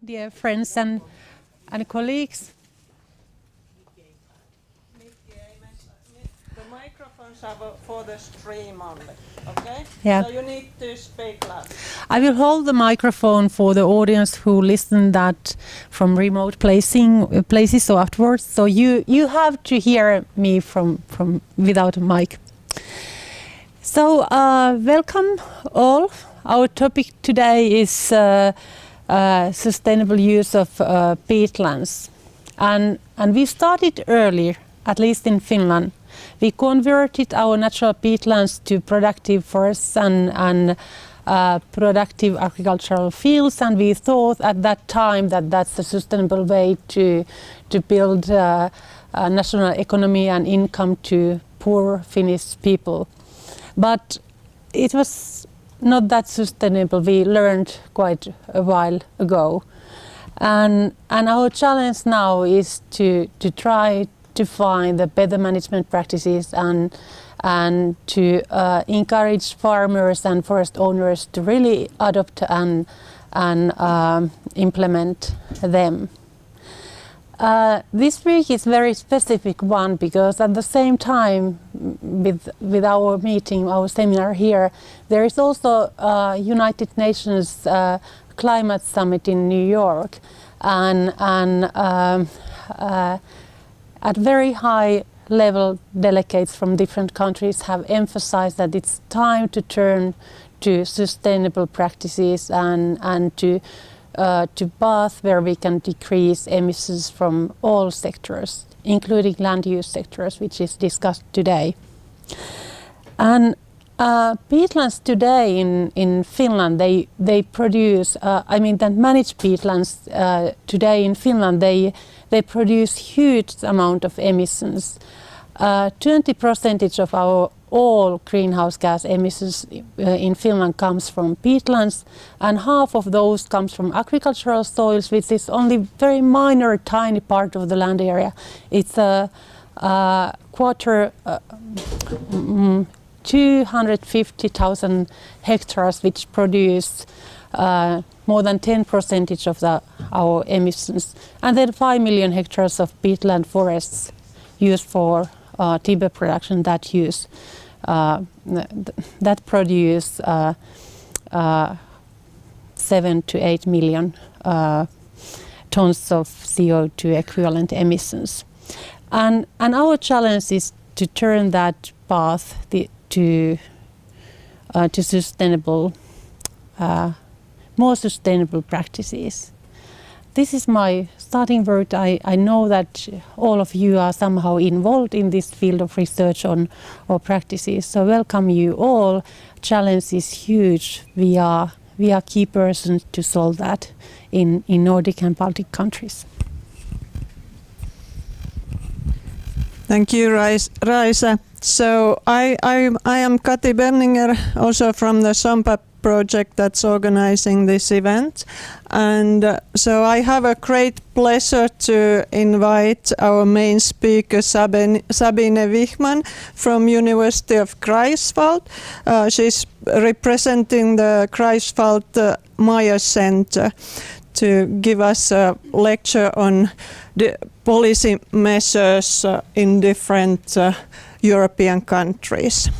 dear friends and colleagues. The microphones are for the stream only, okay? Yeah. So you need to speak loud. I will hold the microphone for the audience who listen that from remote places so afterwards. So you have to hear me from without a mic. So welcome all. Our topic today is sustainable use of peatlands. And we started earlier, at least in Finland. We converted our natural peatlands to productive forests and productive agricultural fields, and we thought at that time that that's a sustainable way to build a national economy and income to poor Finnish people. But it was not that sustainable. We learned quite a while ago, and our challenge now is to try to find the better management practices and to encourage farmers and forest owners to really adopt and implement them. This week is very specific one because at the same time with our meeting, our seminar here, there is also United Nations Climate Summit in New York, and at very high level, delegates from different countries have emphasized that it's time to turn to sustainable practices and to path where we can decrease emissions from all sectors, including land use sectors, which is discussed today. And peatlands today in Finland, they produce, that managed peatlands today in Finland, they produce huge amount of emissions. 20% of our all greenhouse gas emissions in Finland comes from peatlands, and half of those comes from agricultural soils, which is only very minor, tiny part of the land area. It's a quarter, 250,000 hectares, which produce more than 10% of our emissions, and then 5 million hectares of peatland forests used for timber production that produce 7 to 8 million tons of CO2 equivalent emissions, and our challenge is to turn that path to sustainable. More sustainable practices. This is my starting word. I know that all of you are somehow involved in this field of research or practices, so welcome you all. Challenge is huge. We are key persons to solve that in Nordic and Baltic countries. Thank you, Raisa. So I am Kati Berninger, also from the SOMPA project that's organizing this event, and so I have a great pleasure to invite our main speaker Sabine Wichmann from University of Greifswald. She's representing the Greifswald Maya Center to give us a lecture on the policy measures in different European countries.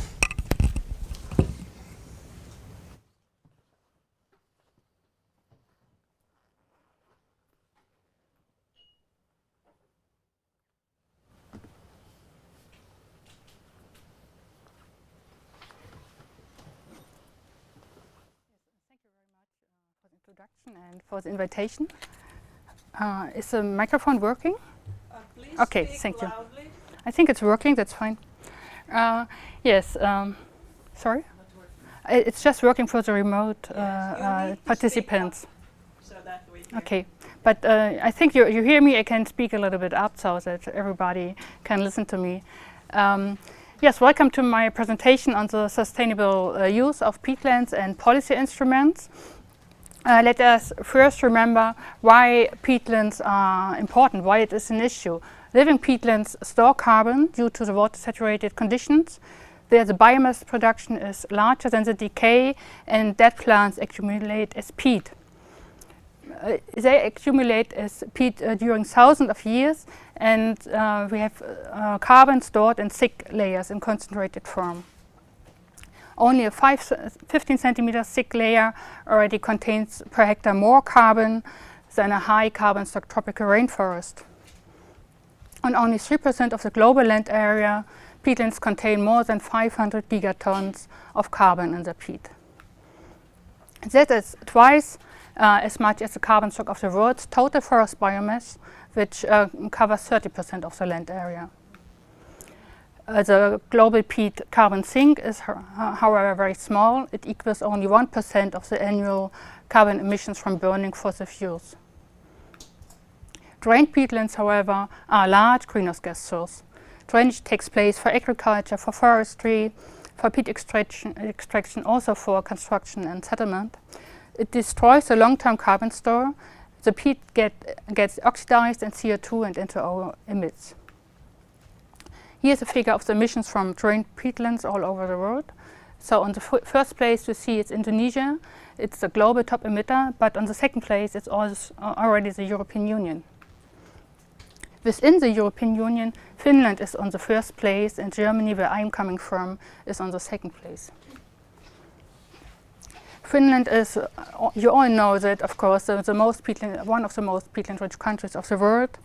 And for the invitation. Is the microphone working? Please okay, speak thank you. loudly. I think it's working, that's fine. Yes, sorry? It's just working for the remote participants. So that we can. Okay, but I think you hear me. I can speak a little bit up so that everybody can listen to me. Yes, welcome to my presentation on the sustainable use of peatlands and policy instruments. Let us first remember why peatlands are important, why it is an issue. Living peatlands store carbon due to the water-saturated conditions. There the biomass production is larger than the decay, and dead plants accumulate as peat. they accumulate as peat during thousands of years, and we have carbon stored in thick layers in concentrated form. Only a 15 centimeter thick layer already contains per hectare more carbon than a high carbon stock tropical rainforest. On only 3% of the global land area, peatlands contain more than 500 gigatons of carbon in the peat. That is twice as much as the carbon stock of the world's total forest biomass, which covers 30% of the land area. The global peat carbon sink is, however, very small. It equals only 1% of the annual carbon emissions from burning fossil fuels. Drained peatlands, however, are a large greenhouse gas source. Drainage takes place for agriculture, for forestry, for peat extraction, also for construction and settlement. It destroys the long-term carbon store. The peat gets oxidized and CO2 and into our emits. Here's a figure of the emissions from drained peatlands all over the world. So on the first place you see it's Indonesia. It's the global top emitter, but on the second place it's also already the European Union. Within the European Union, Finland is on the first place, and Germany, where I'm coming from, is on the second place. Finland is, you all know that, of course, one of the most peatland-rich countries of the world.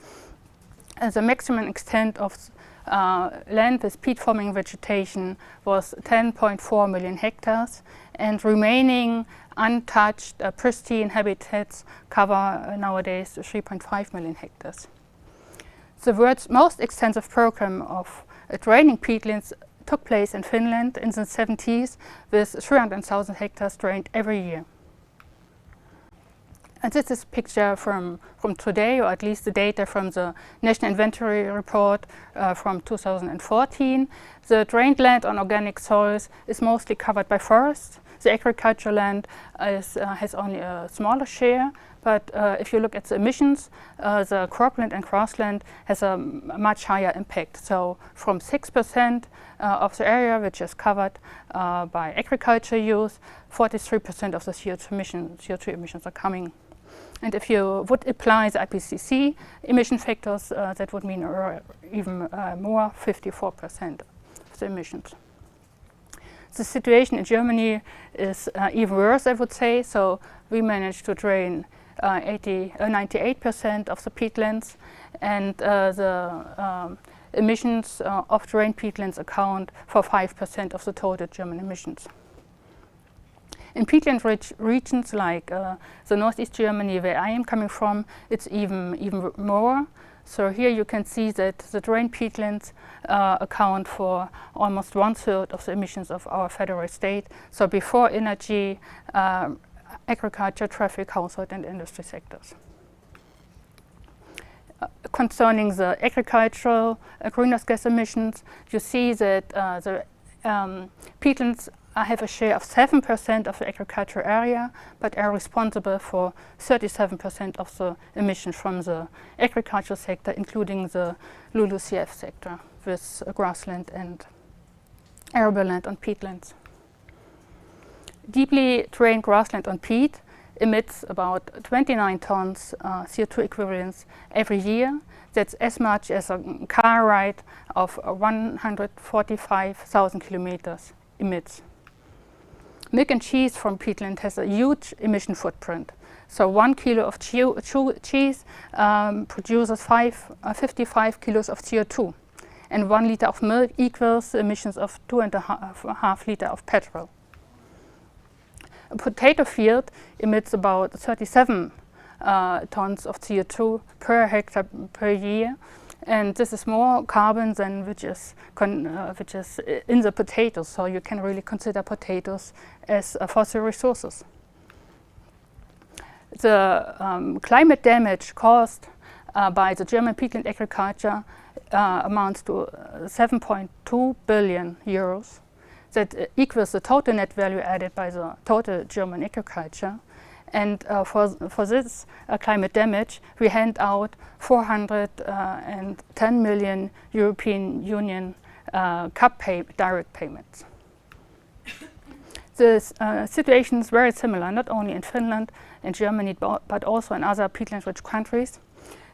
And the maximum extent of land with peat-forming vegetation was 10.4 million hectares, and remaining untouched, pristine habitats cover nowadays 3.5 million hectares. The world's most extensive program of draining peatlands took place in Finland in the 70s, with 300,000 hectares drained every year. And this is a picture from today, or at least the data from the National Inventory Report from 2014. The drained land on organic soils is mostly covered by forests. The agricultural land has only a smaller share, but if you look at the emissions, the cropland and grassland has a much higher impact. So from 6% of the area which is covered by agriculture use, 43% of the CO2 emissions are coming. And if you would apply the IPCC emission factors, that would mean even more, 54% of the emissions. The situation in Germany is even worse, I would say. So we managed to drain 98% of the peatlands, and the emissions of drained peatlands account for 5% of the total German emissions. In peatland-rich regions like the northeast Germany, where I am coming from, it's even more. So here you can see that the drained peatlands account for almost 1/3 of the emissions of our federal state. So before energy, agriculture, traffic, household and industry sectors. Concerning the agricultural greenhouse gas emissions, you see that the peatlands have a share of 7% of the agricultural area, but are responsible for 37% of the emissions from the agricultural sector, including the LULUCF sector, with grassland and arable land on peatlands. Deeply drained grassland on peat emits about 29 tons CO2 equivalents every year. That's as much as a car ride of 145,000 kilometers emits. Milk and cheese from peatland has a huge emission footprint. So 1 kilo of cheese produces 55 kilos of CO2. And 1 liter of milk equals the emissions of 2.5 liters of petrol. A potato field emits about 37 tons of CO2 per hectare per year. And this is more carbon than which is in the potatoes. So you can really consider potatoes as fossil resources. The climate damage caused by the German peatland agriculture amounts to 7.2 billion euros. That equals the total net value added by the total German agriculture. And for this climate damage, we hand out 410 million European Union direct payments. The situation is very similar, not only in Finland and Germany, but also in other peatland-rich countries.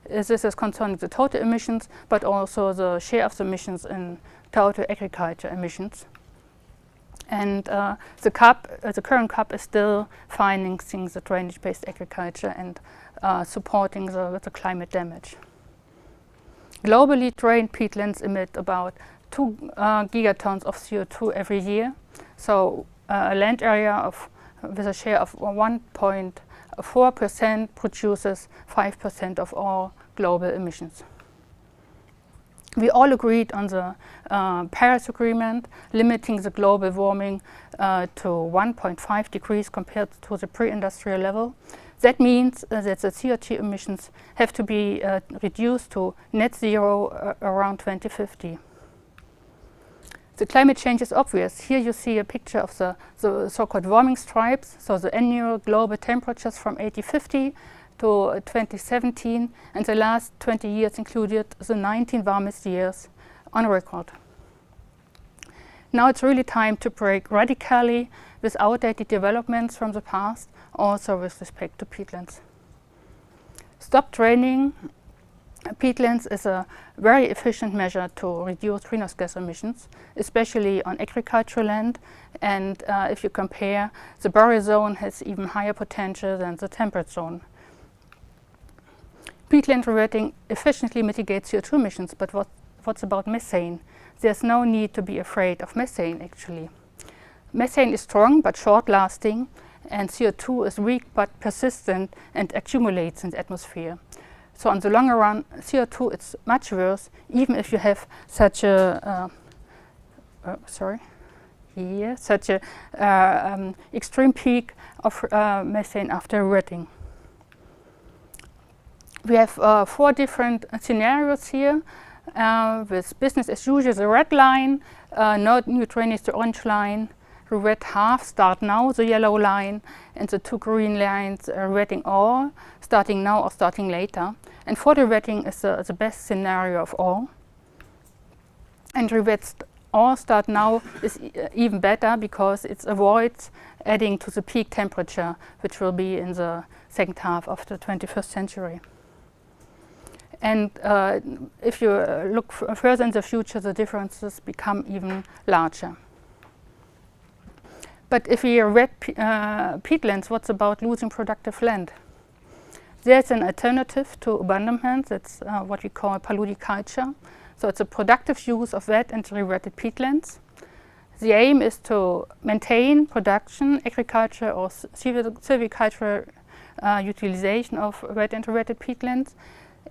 This is concerning the total emissions, but also the share of the emissions in total agriculture emissions. And the current CAP is still financing the drainage-based agriculture and supporting the climate damage. Globally, drained peatlands emit about 2 gigatons of CO2 every year. So a land area with a share of 1.4% produces 5% of all global emissions. We all agreed on the Paris Agreement, limiting the global warming to 1.5 degrees compared to the pre-industrial level. That means that the CO2 emissions have to be reduced to net zero around 2050. The climate change is obvious. Here you see a picture of the so-called warming stripes, so the annual global temperatures from 1850 to 2017, and the last 20 years included the 19 warmest years on record. Now it's really time to break radically with outdated developments from the past, also with respect to peatlands. Stop draining peatlands is a very efficient measure to reduce greenhouse gas emissions, especially on agricultural land. And if you compare, the boreal zone has even higher potential than the temperate zone. Peatland rewetting efficiently mitigates CO2 emissions, but what's about methane? There's no need to be afraid of methane, actually. Methane is strong but short-lasting, and CO2 is weak but persistent and accumulates in the atmosphere. So in the longer run, CO2 is much worse, even if you have such a extreme peak of methane after wetting. We have 4 different scenarios here, with business as usual, the red line, no new drainage, the orange line, rewet half, start now, the yellow line, and the 2 green lines, rewetting all, starting now or starting later. And for the rewetting is the best scenario of all. And rewet all, start now is even better because it avoids adding to the peak temperature, which will be in the second half of the 21st century. And if you look further in the future, the differences become even larger. But if we wet peatlands, what's about losing productive land? There's an alternative to abandonment. That's what we call politiculture. So it's a productive use of wet and rewetted peatlands. The aim is to maintain production, agriculture or silvicultural utilization of wet and rewetted peatlands.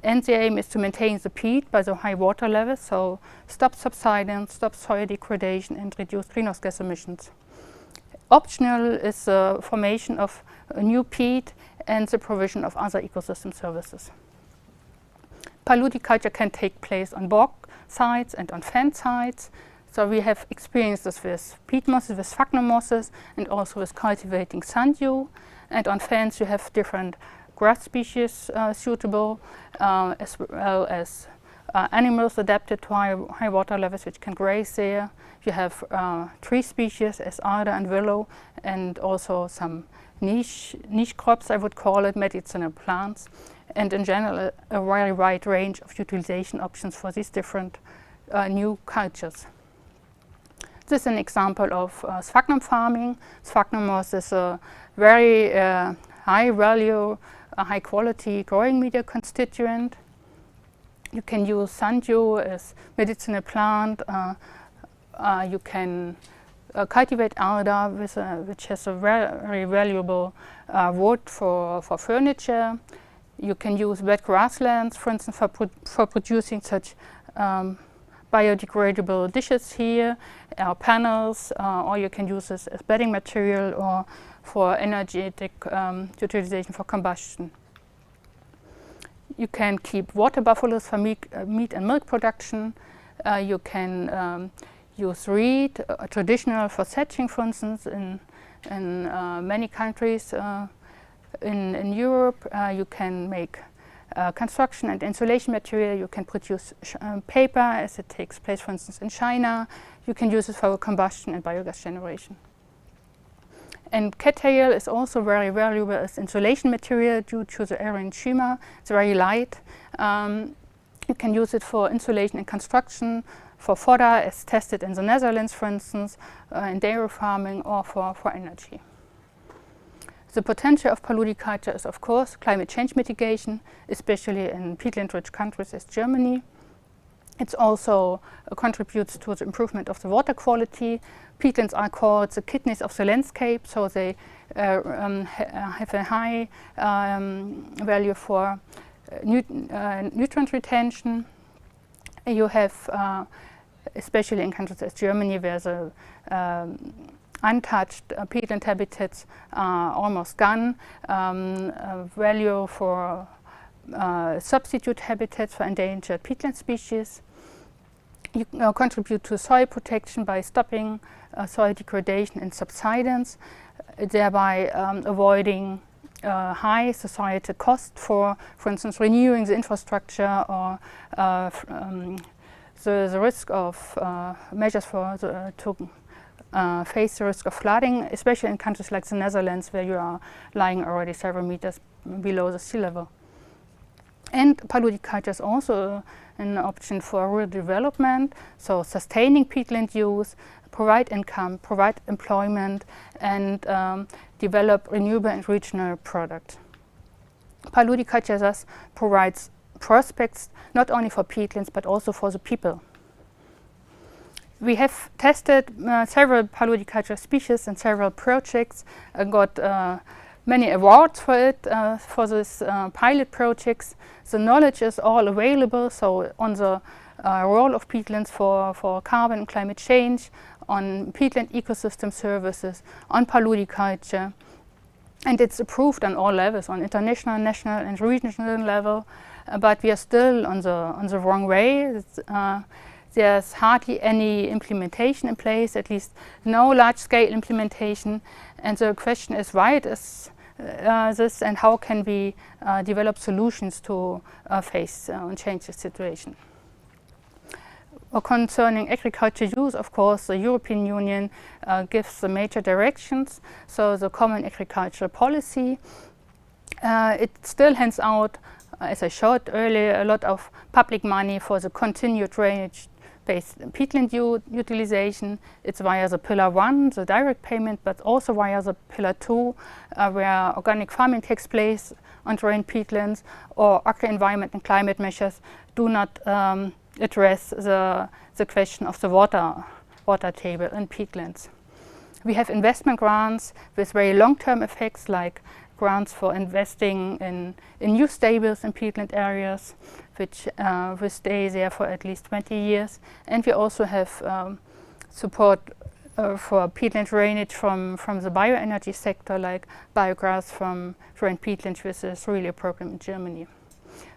And the aim is to maintain the peat by the high water levels, so stop subsidence, stop soil degradation and reduce greenhouse gas emissions. Optional is the formation of a new peat and the provision of other ecosystem services. Politiculture can take place on bog sites and on fen sites. So we have experienced this with peat mosses, with sphagnum mosses, and also with cultivating sundew. And on fens you have different grass species suitable, as well as animals adapted to high water levels which can graze there. You have tree species as alder and willow, and also some niche crops, I would call it, medicinal plants, and in general a very wide range of utilization options for these different new cultures. This is an example of sphagnum farming. Sphagnum moss is a very high value, high quality growing media constituent. You can use sundew as medicinal plant. You can cultivate alder, which has a very valuable wood for furniture. You can use wet grasslands, for instance, for producing such biodegradable dishes here, panels, or you can use this as bedding material or for energetic utilization for combustion. You can keep water buffaloes for meat and milk production. You can use reed, traditional for thatching, for instance, in many countries in Europe. You can make construction and insulation material. You can produce paper, as it takes place, for instance, in China. You can use it for combustion and biogas generation. And cattail is also very valuable as insulation material due to the erythema. It's very light. You can use it for insulation in construction, for fodder, as tested in the Netherlands, for instance, in dairy farming, or for energy. The potential of paludiculture is, of course, climate change mitigation, especially in peatland-rich countries as Germany. It also contributes to the improvement of the water quality. Peatlands are called the kidneys of the landscape, so they have a high value for nutrient retention. You have, especially in countries as Germany, where the untouched peatland habitats are almost gone, value for substitute habitats for endangered peatland species. You contribute to soil protection by stopping soil degradation and subsidence, thereby avoiding high societal cost for instance, renewing the infrastructure or the risk of measures to face the risk of flooding, especially in countries like the Netherlands, where you are lying already several meters below the sea level. And paludiculture is also an option for rural development, so sustaining peatland use, provide income, provide employment, and develop renewable and regional products. Paludiculture thus provides prospects not only for peatlands but also for the people. We have tested several paludiculture species in several projects and got many awards for it, for these pilot projects. The knowledge is all available, so on the role of peatlands for carbon and climate change, on peatland ecosystem services, on paludiculture, and it's approved on all levels, on international, national and regional level, but we are still on the wrong way. There's hardly any implementation in place, at least no large-scale implementation, and the question is why it is this, and how can we develop solutions to face and change the situation. Concerning agriculture use, of course, the European Union gives the major directions, so the common agricultural policy. It still hands out, as I showed earlier, a lot of public money for the continued drainage-based peatland utilization. It's via the Pillar 1, the direct payment, but also via the Pillar 2, where organic farming takes place on drained peatlands, or agri-environment and climate measures do not address the question of the water table in peatlands. We have investment grants with very long-term effects, like grants for investing in new stables in peatland areas, which will stay there for at least 20 years. And we also have support for peatland drainage from the bioenergy sector, like biogas from drained peatlands, which is really a program in Germany.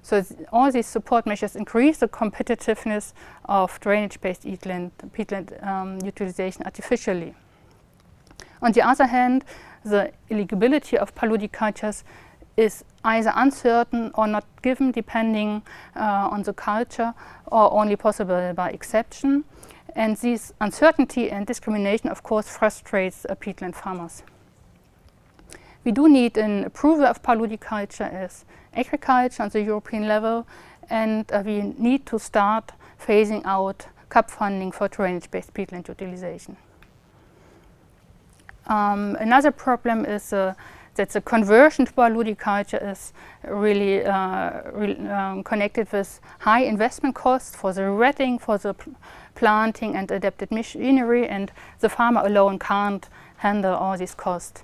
So all these support measures increase the competitiveness of drainage-based peatland utilization artificially. On the other hand, the eligibility of paludicultures is either uncertain or not given, depending on the culture, or only possible by exception. And this uncertainty and discrimination, of course, frustrates peatland farmers. We do need an approval of paludiculture as agriculture on the European level, and we need to start phasing out CAP funding for drainage-based peatland utilization. Another problem is that the conversion to paludiculture is really connected with high investment costs for the retting, for the planting and adapted machinery, and the farmer alone can't handle all these costs.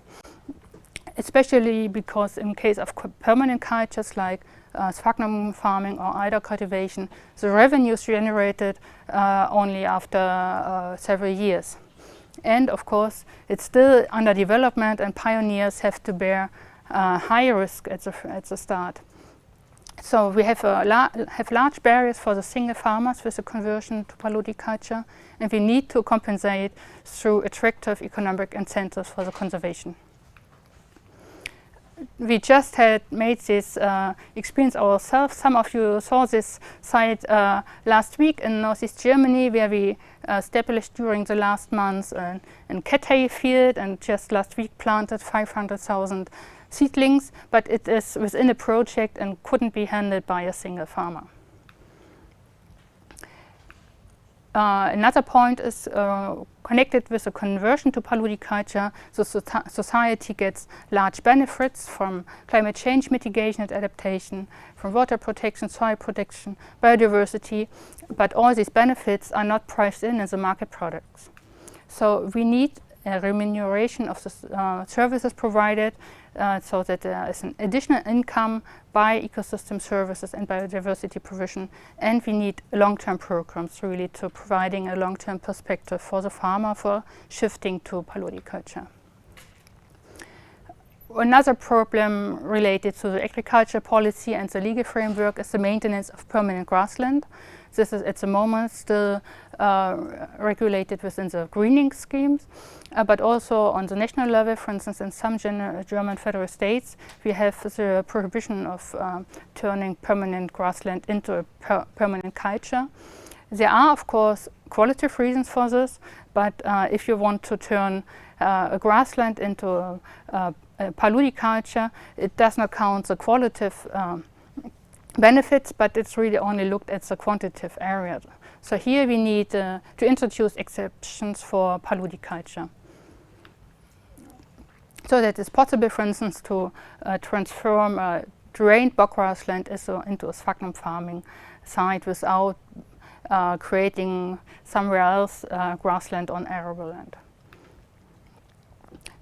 Especially because in case of permanent cultures like sphagnum farming or alder cultivation, the revenues generated only after several years. And of course, it's still under development, and pioneers have to bear high risk at the start. So we have large barriers for the single farmers with the conversion to paludiculture, and we need to compensate through attractive economic incentives for the conservation. we just had made this experience ourselves. Some of you saw this site last week in Northeast Germany, where we established during the last months a cat hay field, and just last week planted 500,000 seedlings, but it is within a project and couldn't be handled by a single farmer. Another point is connected with the conversion to paludiculture. So society gets large benefits from climate change mitigation and adaptation, from water protection, soil protection, biodiversity, but all these benefits are not priced in as a market products. So we need a remuneration of the services provided, so that there is an additional income by ecosystem services and biodiversity provision, and we need long-term programs really to providing a long-term perspective for the farmer for shifting to paludiculture. Another problem related to the agriculture policy and the legal framework is the maintenance of permanent grassland. This is at the moment still regulated within the greening schemes, but also on the national level. For instance, in some German federal states, we have the prohibition of turning permanent grassland into a permanent culture. There are, of course, qualitative reasons for this, but if you want to turn a grassland into a paludiculture, it does not count the qualitative benefits, but it's really only looked at the quantitative area. So here we need to introduce exceptions for paludiculture. So that it's possible, for instance, to transform a drained bog grassland into a sphagnum farming site without creating somewhere else grassland on arable land.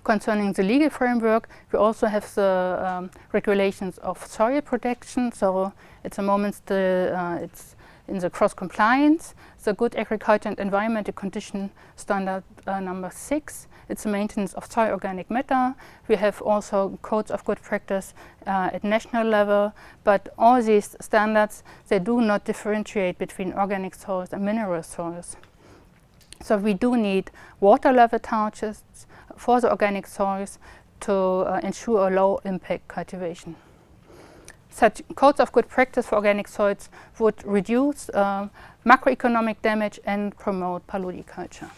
Concerning the legal framework, we also have the regulations of soil protection. So at the moment it's in the cross-compliance, the Good Agriculture and Environmental Condition Standard number 6. It's the maintenance of soil organic matter. We have also codes of good practice at national level, but all these standards, they do not differentiate between organic soils and mineral soils. So we do need water level targets for the organic soils to ensure a low impact cultivation. Such codes of good practice for organic soils would reduce macroeconomic damage and promote paludiculture.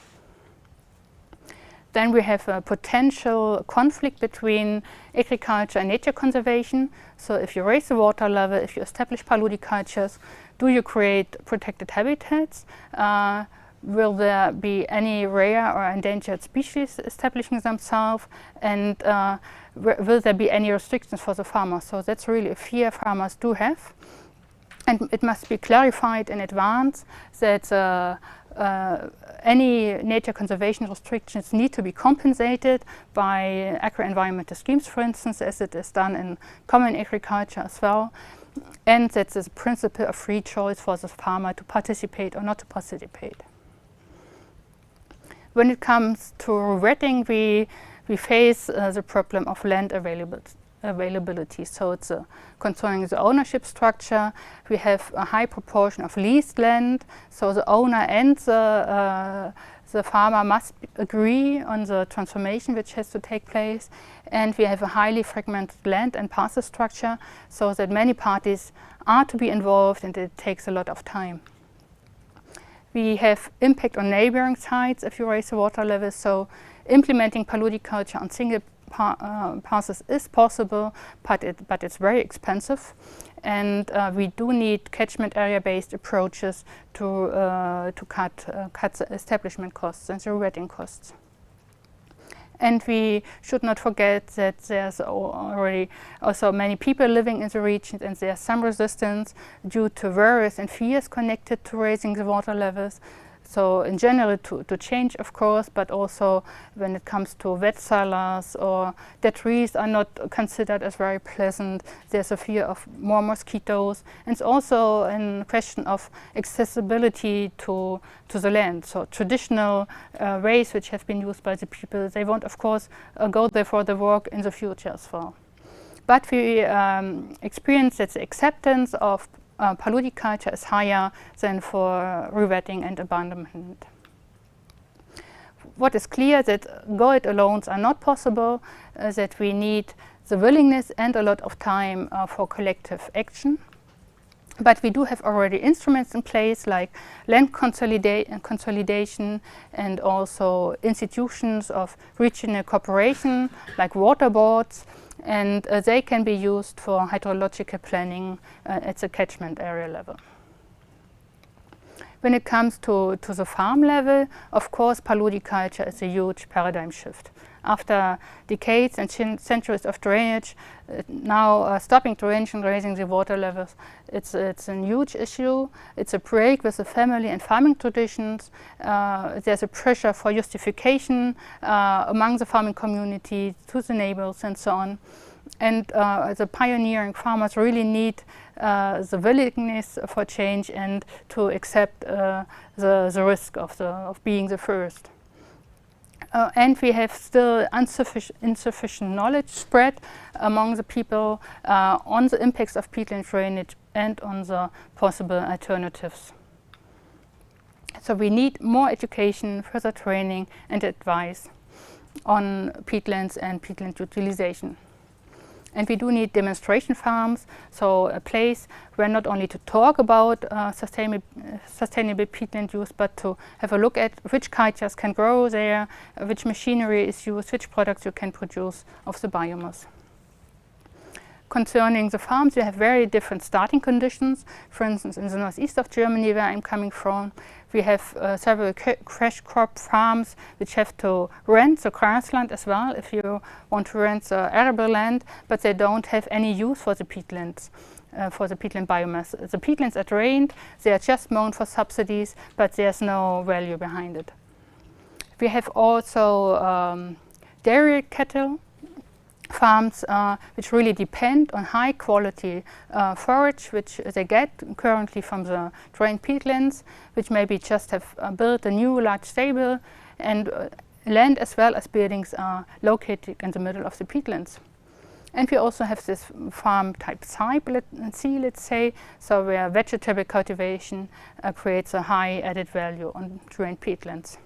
Then we have a potential conflict between agriculture and nature conservation. So if you raise the water level, if you establish paludicultures, do you create protected habitats? Will there be any rare or endangered species establishing themselves? And will there be any restrictions for the farmers? So that's really a fear farmers do have. And it must be clarified in advance that any nature conservation restrictions need to be compensated by agro-environmental schemes, for instance, as it is done in common agriculture as well. And that there's a principle of free choice for the farmer to participate or not to participate. When it comes to wetting, we face the problem of land availability. So it's concerning the ownership structure. We have a high proportion of leased land. So the owner and the farmer must agree on the transformation which has to take place. And we have a highly fragmented land and parcel structure, so that many parties are to be involved, and it takes a lot of time. We have impact on neighboring sites if you raise the water level. So implementing paludiculture on single parcels is possible, but it's very expensive. And we do need catchment area-based approaches to cut the establishment costs and the wetting costs. And we should not forget that there's already also many people living in the region, and there's some resistance due to worries and fears connected to raising the water levels. So in general to change, of course, but also when it comes to wet cellars or that trees are not considered as very pleasant, there's a fear of more mosquitoes. And it's also a question of accessibility to the land. So traditional ways which have been used by the people, they won't, of course, go there for the work in the future as well. But we experience that the acceptance of paludiculture is higher than for rewetting and abandonment. What is clear that go it alone are not possible, that we need the willingness and a lot of time for collective action. But we do have already instruments in place like land consolidation and also institutions of regional cooperation like water boards, and they can be used for hydrological planning at the catchment area level. When it comes to the farm level, of course, paludiculture is a huge paradigm shift. After decades and centuries of drainage, now stopping drainage and raising the water levels, it's a huge issue. It's a break with the family and farming traditions. There's a pressure for justification among the farming community, to the neighbors and so on. And the pioneering farmers really need the willingness for change and to accept the risk of being the first. And we have still insufficient knowledge spread among the people on the impacts of peatland drainage and on the possible alternatives. So we need more education, further training and advice on peatlands and peatland utilization. And we do need demonstration farms, so a place where not only to talk about sustainable peatland use, but to have a look at which cultures can grow there, which machinery is used, which products you can produce of the biomass. Concerning the farms, we have very different starting conditions. For instance, in the northeast of Germany, where I'm coming from, we have several crash crop farms which have to rent the grassland as well if you want to rent the arable land, but they don't have any use for the peatlands, for the peatland biomass. The peatlands are drained, they are just mown for subsidies, but there's no value behind it. We have also dairy cattle farms which really depend on high quality forage which they get currently from the drained peatlands, which maybe just have built a new large stable, and land as well as buildings are located in the middle of the peatlands. And we also have this farm type C, let's say, so where vegetable cultivation creates a high added value on drained peatlands.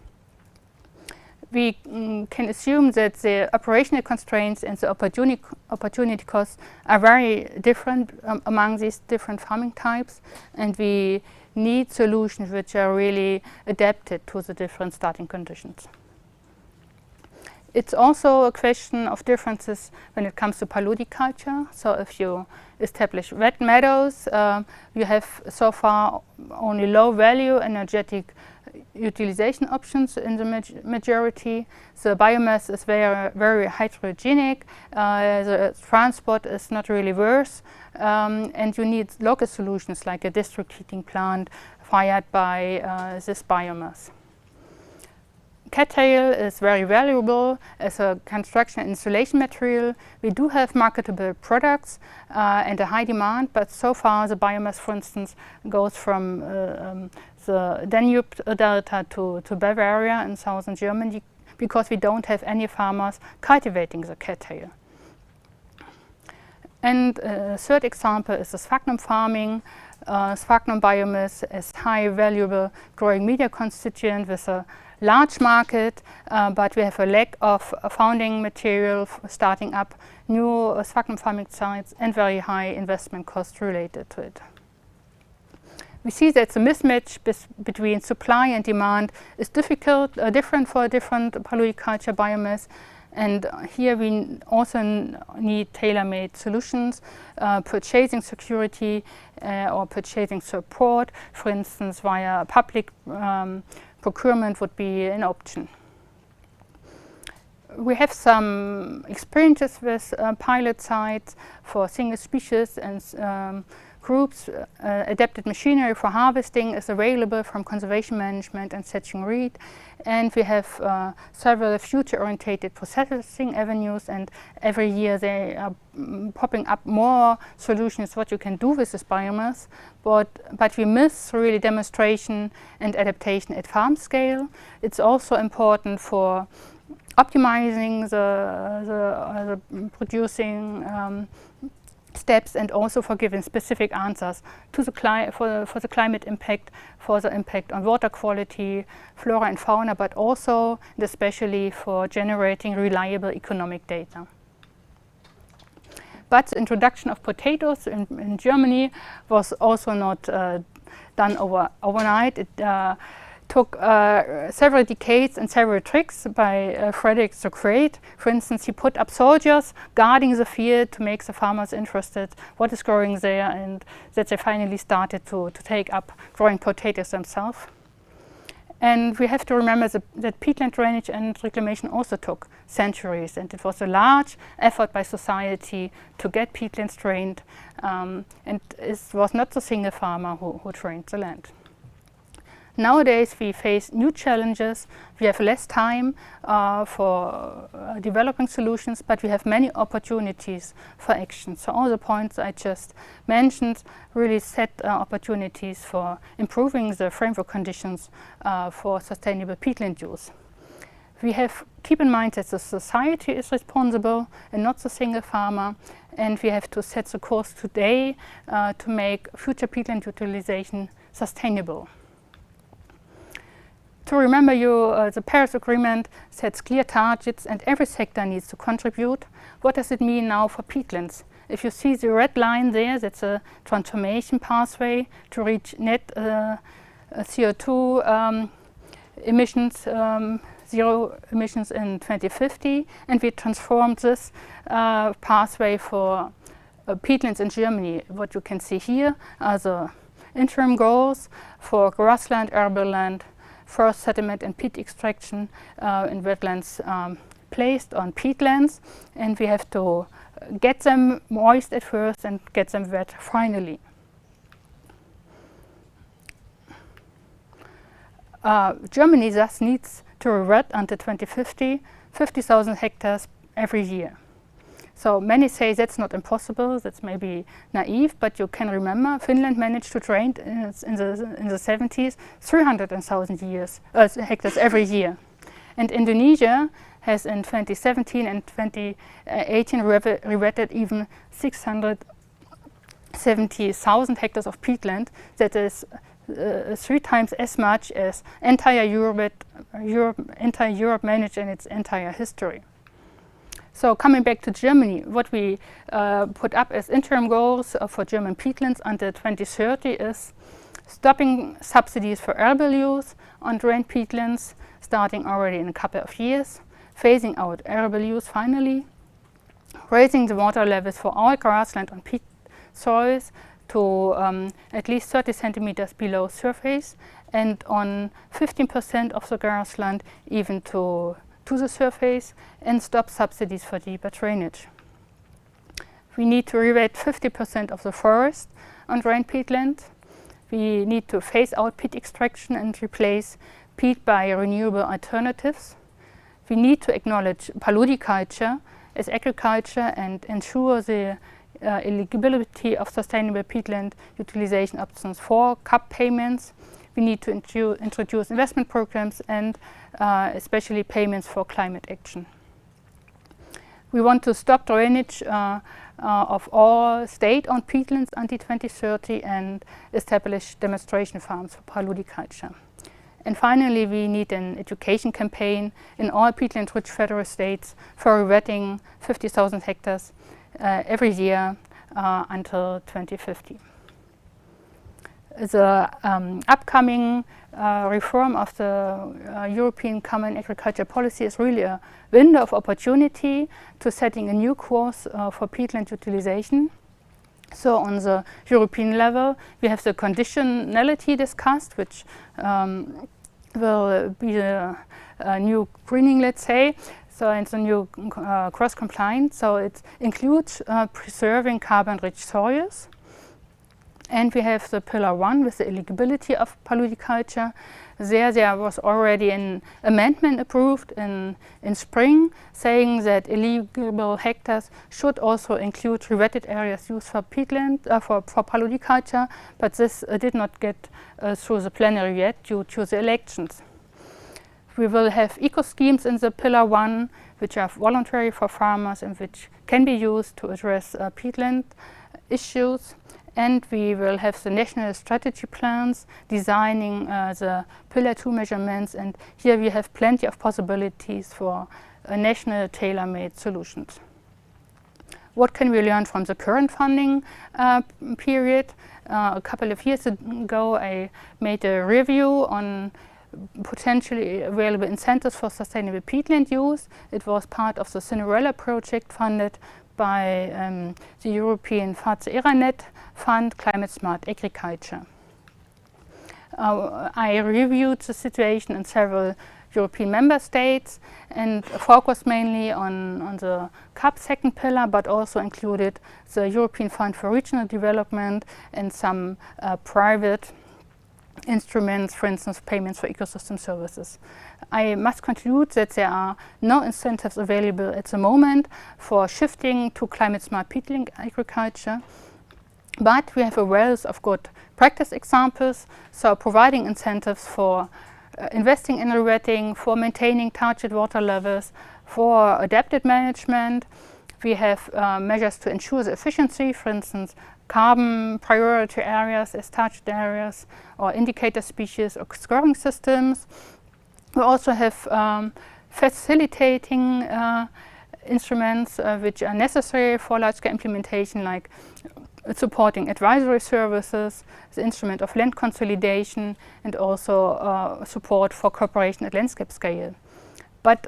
We can assume that the operational constraints and the opportunity costs are very different among these different farming types, and we need solutions which are really adapted to the different starting conditions. It's also a question of differences when it comes to paludiculture. So if you establish wet meadows, you have so far only low value energetic utilization options in the majority. The biomass is very, very heterogenic. The transport is not really worth, and you need local solutions like a district heating plant fired by this biomass. Cattail is very valuable as a construction and insulation material. We do have marketable products and a high demand, but so far the biomass, for instance, goes from the Danube Delta to Bavaria in southern Germany, because we don't have any farmers cultivating the cattail. And a third example is the sphagnum farming. Sphagnum biomass is high valuable growing media constituent with a large market, but we have a lack of founding material starting up new sphagnum farming sites and very high investment costs related to it. We see that the mismatch between supply and demand is difficult, different for different paludiculture biomass, and here we also need tailor-made solutions, purchasing security or purchasing support, for instance via public procurement would be an option. We have some experiences with pilot sites for single species and groups. Adapted machinery for harvesting is available from conservation management and thatching reed, and we have several future-orientated processing avenues, and every year they are popping up more solutions what you can do with this biomass, but we miss really demonstration and adaptation at farm scale. It's also important for optimizing the producing steps, and also for giving specific answers to the for the climate impact, for the impact on water quality, flora and fauna, but also and especially for generating reliable economic data. But the introduction of potatoes in Germany was also not done overnight. It took several decades and several tricks by Frederick the Great. For instance, he put up soldiers guarding the field to make the farmers interested what is growing there, and that they finally started to take up growing potatoes themselves. And we have to remember that peatland drainage and reclamation also took centuries, and it was a large effort by society to get peatlands drained, and it was not the single farmer who drained the land. Nowadays we face new challenges. We have less time for developing solutions, but we have many opportunities for action. So all the points I just mentioned really set opportunities for improving the framework conditions for sustainable peatland use. We have keep in mind that the society is responsible and not the single farmer, and we have to set the course today to make future peatland utilization sustainable. To remember the Paris Agreement sets clear targets and every sector needs to contribute. What does it mean now for peatlands? If you see the red line there, that's a transformation pathway to reach net CO2 emissions, zero emissions in 2050, and we transformed this pathway for peatlands in Germany. What you can see here are the interim goals for grassland, arable land, forest settlement and peat extraction in wetlands placed on peatlands, and we have to get them moist at first and get them wet finally. Germany thus needs to revert until 2050 50,000 hectares every year. So many say that's not impossible, that's maybe naive, but you can remember Finland managed to drain in the 70s 300,000 hectares every year. And Indonesia has in 2017 and 2018 reverted even 670,000 hectares of peatland. That is 3 times as much as entire Europe managed in its entire history. So coming back to Germany, what we put up as interim goals for German peatlands until 2030 is stopping subsidies for arable use on drained peatlands, starting already in a couple of years, phasing out arable use finally, raising the water levels for all grassland on peat soils to at least 30 centimeters below surface, and on 15% of the grassland even to the surface, and stop subsidies for deeper drainage. We need to reweight 50% of the forest on drained peatland. We need to phase out peat extraction and replace peat by renewable alternatives. We need to acknowledge paludiculture as agriculture and ensure the eligibility of sustainable peatland utilization options for CAP payments. We need to introduce investment programs and especially payments for climate action. We want to stop drainage of all state-owned peatlands until 2030 and establish demonstration farms for paludiculture. And finally, we need an education campaign in all peatland-rich federal states for reverting 50,000 hectares every year until 2050. The upcoming reform of the European Common Agricultural Policy is really a window of opportunity to setting a new course for peatland utilization. So on the European level, we have the conditionality discussed, which will be the new greening, let's say. So it's a new cross-compliance. So it includes preserving carbon-rich soils. And we have the Pillar 1 with the eligibility of paludiculture. There was already an amendment approved in spring saying that eligible hectares should also include revetted areas used for peatland, for paludiculture, but this did not get through the plenary yet due to the elections. We will have eco-schemes in the Pillar 1, which are voluntary for farmers and which can be used to address peatland issues. And we will have the national strategy plans designing the Pillar 2 measurements, and here we have plenty of possibilities for national tailor-made solutions. what can we learn from the current funding period? A couple of years ago, I made a review on potentially available incentives for sustainable peatland use. It was part of the Cinderella project funded by the European FATS-ERANET Fund, Climate Smart Agriculture. I reviewed the situation in several European member states and focused mainly on the CAP second pillar, but also included the European Fund for Regional Development and some private instruments, for instance, payments for ecosystem services. I must conclude that there are no incentives available at the moment for shifting to climate smart peatland agriculture, but we have a wealth of good practice examples, so providing incentives for investing in rewetting, for maintaining target water levels, for adapted management. We have measures to ensure the efficiency, for instance, carbon priority areas as target areas, or indicator species or scoring systems. We also have facilitating instruments which are necessary for large-scale implementation, like supporting advisory services, the instrument of land consolidation, and also support for cooperation at landscape scale. But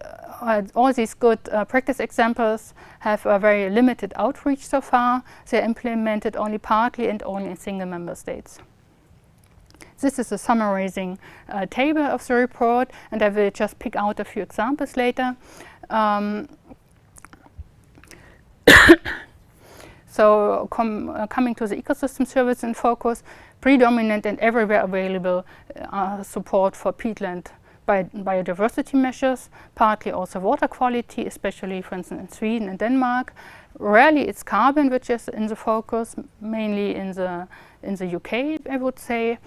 all these good practice examples have a very limited outreach so far. They're implemented only partly and only in single member states. This is a summarizing table of the report, and I will just pick out a few examples later. So coming to the ecosystem service in focus, predominant and everywhere available support for peatland biodiversity measures, partly also water quality, especially for instance in Sweden and Denmark. Rarely it's carbon which is in the focus, mainly in the UK, I would say,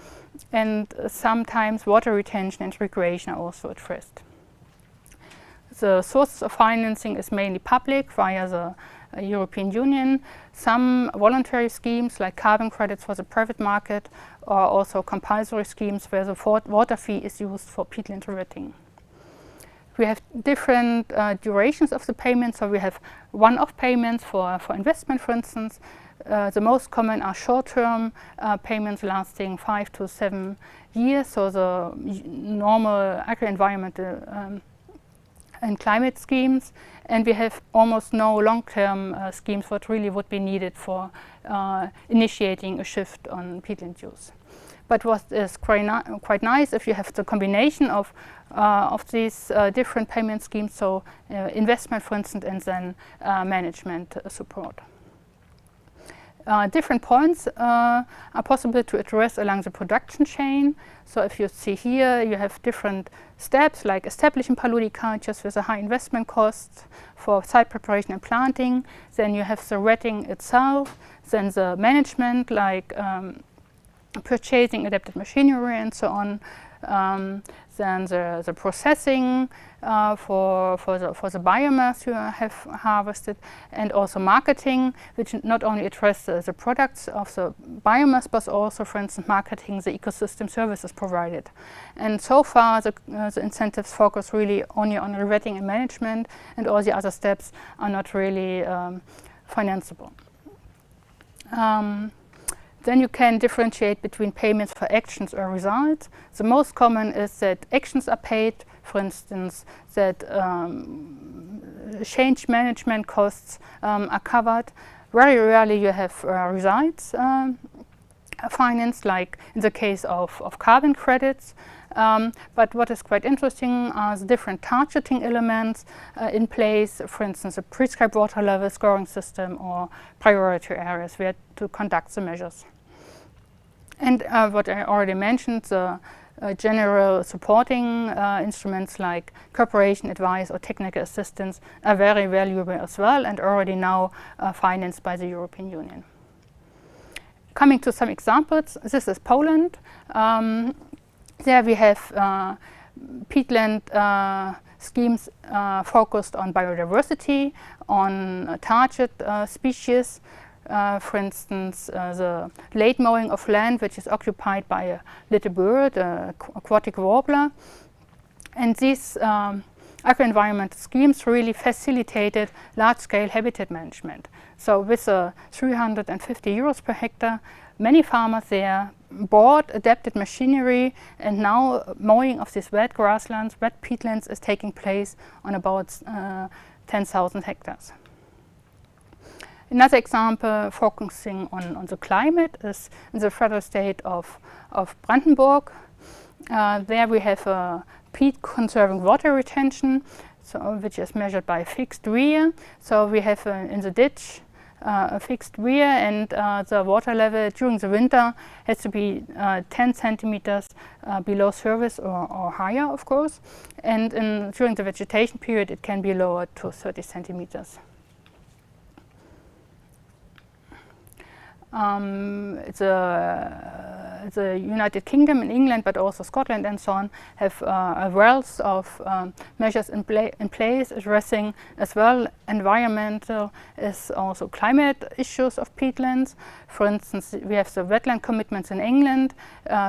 and sometimes water retention and recreation are also addressed. The sources of financing is mainly public via the European Union. Some voluntary schemes like carbon credits for the private market, or also compulsory schemes where the water fee is used for peatland rewetting. We have different durations of the payments, so we have one-off payments for investment, for instance. The most common are short-term payments lasting 5 to 7 years, so the normal agri-environmental and climate schemes, and we have almost no long-term schemes what really would be needed for initiating a shift on peatland use. But what is quite nice if you have the combination of these different payment schemes, so investment, for instance, and then management support. Different points are possible to address along the production chain. So if you see here, you have different steps like establishing paludicultures with a high investment cost for site preparation and planting. Then you have the wetting itself, then the management like purchasing adapted machinery and so on. Then the processing for the biomass you have harvested, and also marketing, which not only addresses the products of the biomass, but also, for instance, marketing the ecosystem services provided. And so far, the incentives focus really only on rewetting and management, and all the other steps are not really financeable. Then you can differentiate between payments for actions or results. The most common is that actions are paid, for instance, that change management costs are covered. Very rarely you have results financed, like in the case of carbon credits. But what is quite interesting are the different targeting elements in place, for instance, a prescribed water level scoring system or priority areas where to conduct the measures. And what I already mentioned, the general supporting instruments like cooperation, advice, or technical assistance are very valuable as well, and already now financed by the European Union. Coming to some examples, this is Poland. There we have peatland schemes focused on biodiversity, on target species. For instance, the late mowing of land which is occupied by a little bird, aquatic warbler. And these are agro-environmental schemes really facilitated large-scale habitat management. So with 350 euros per hectare, many farmers there bought adapted machinery, and now mowing of these wet grasslands, wet peatlands, is taking place on about 10,000 hectares. Another example focusing on the climate is in the federal state of Brandenburg. There we have a peat conserving water retention, which is measured by a fixed weir. So we have in the ditch a fixed weir, and the water level during the winter has to be 10 centimeters below surface or higher, of course. And during the vegetation period, it can be lowered to 30 centimeters. The United Kingdom and England, but also Scotland and so on, have a wealth of measures in place addressing as well environmental as also climate issues of peatlands. For instance, we have the wetland commitments in England,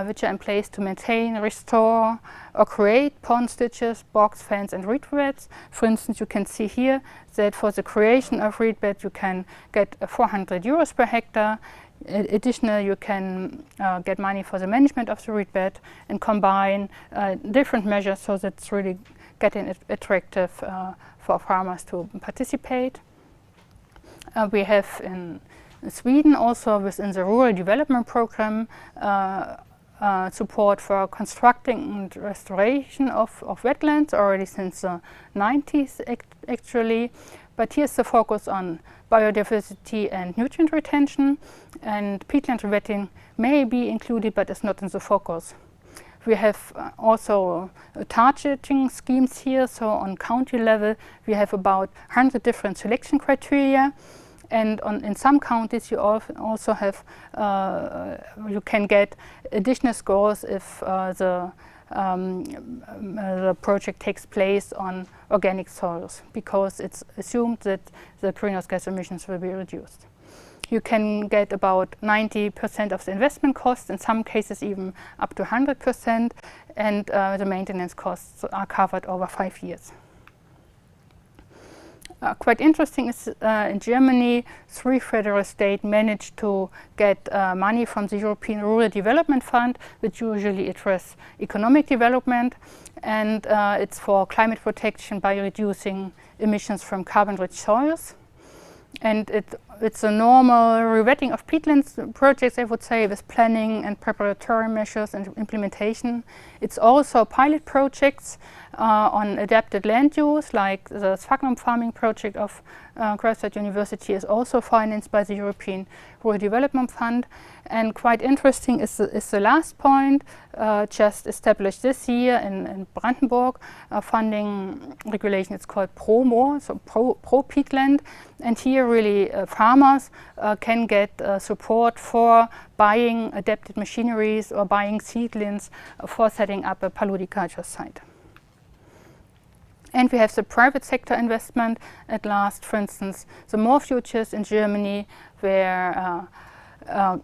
which are in place to maintain, restore, or create pond ditches, box fence, and reed beds. For instance, you can see here that for the creation of reed bed, you can get 400 euros per hectare. Additionally, you can get money for the management of the reed bed and combine different measures, so that it's really getting attractive for farmers to participate. We have in Sweden also within the rural development program support for constructing and restoration of wetlands already since the 90s actually. But here's the focus on biodiversity and nutrient retention, and peatland wetting may be included but is not in the focus. We have also targeting schemes here, so on county level we have about 100 different selection criteria, and in some counties you also have you can get additional scores if the project takes place on organic soils, because it's assumed that the greenhouse gas emissions will be reduced. You can get about 90% of the investment costs, in some cases even up to 100%, and the maintenance costs are covered over 5 years. Quite interesting is in Germany, 3 federal states managed to get money from the European Rural Development Fund, which usually address economic development, and it's for climate protection by reducing emissions from carbon-rich soils. And it's a normal rewetting of peatlands projects, I would say, with planning and preparatory measures and implementation. It's also pilot projects on adapted land use, like the sphagnum farming project of Greifswald University is also financed by the European Rural Development Fund. And quite interesting is the last point, just established this year in Brandenburg, funding regulation. It's called ProMo, so Pro Peatland. And here really farmers can get support for buying adapted machineries or buying seedlings for setting up a paludiculture site. And we have the private sector investment at last, for instance, the More Futures in Germany, where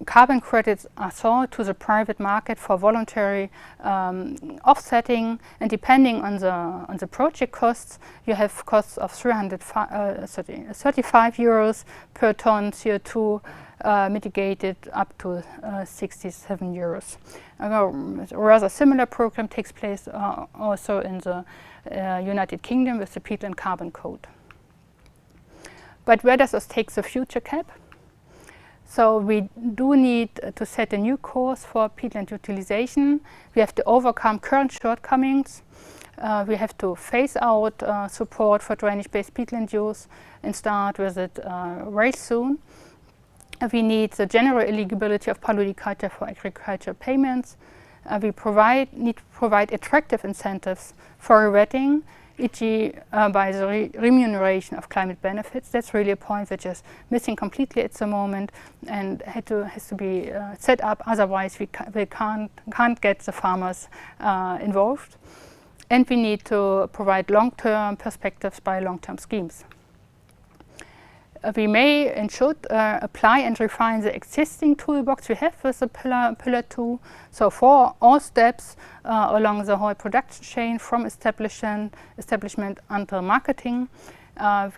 carbon credits are sold to the private market for voluntary offsetting, and depending on the project costs, you have costs of 35 euros per ton CO2 mitigated up to 67 euros. A rather similar program takes place also in the United Kingdom with the Peatland Carbon Code. But where does this take the future cap? So we do need to set a new course for peatland utilization. We have to overcome current shortcomings. We have to phase out support for drainage-based peatland use and start with it very soon. We need the general eligibility of paludiculture for agriculture payments. We need to provide attractive incentives for rewetting, e.g. by the remuneration of climate benefits. That's really a point which is missing completely at the moment and has to be set up, otherwise we can't get the farmers involved. And we need to provide long-term perspectives by long-term schemes. we may and should apply and refine the existing toolbox we have with the pillar 2. So for all steps along the whole production chain, from establishment until marketing,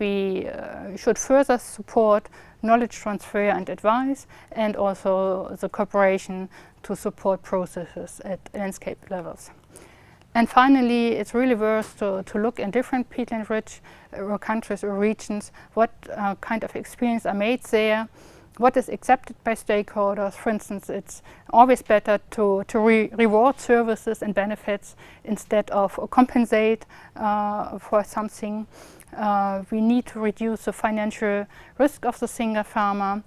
we should further support knowledge transfer and advice, and also the cooperation to support processes at landscape levels. And finally, it's really worth to look in different peatland-rich countries or regions, what kind of experience are made there, what is accepted by stakeholders. For instance, it's always better to reward services and benefits instead of compensate for something. We need to reduce the financial risk of the single farmer,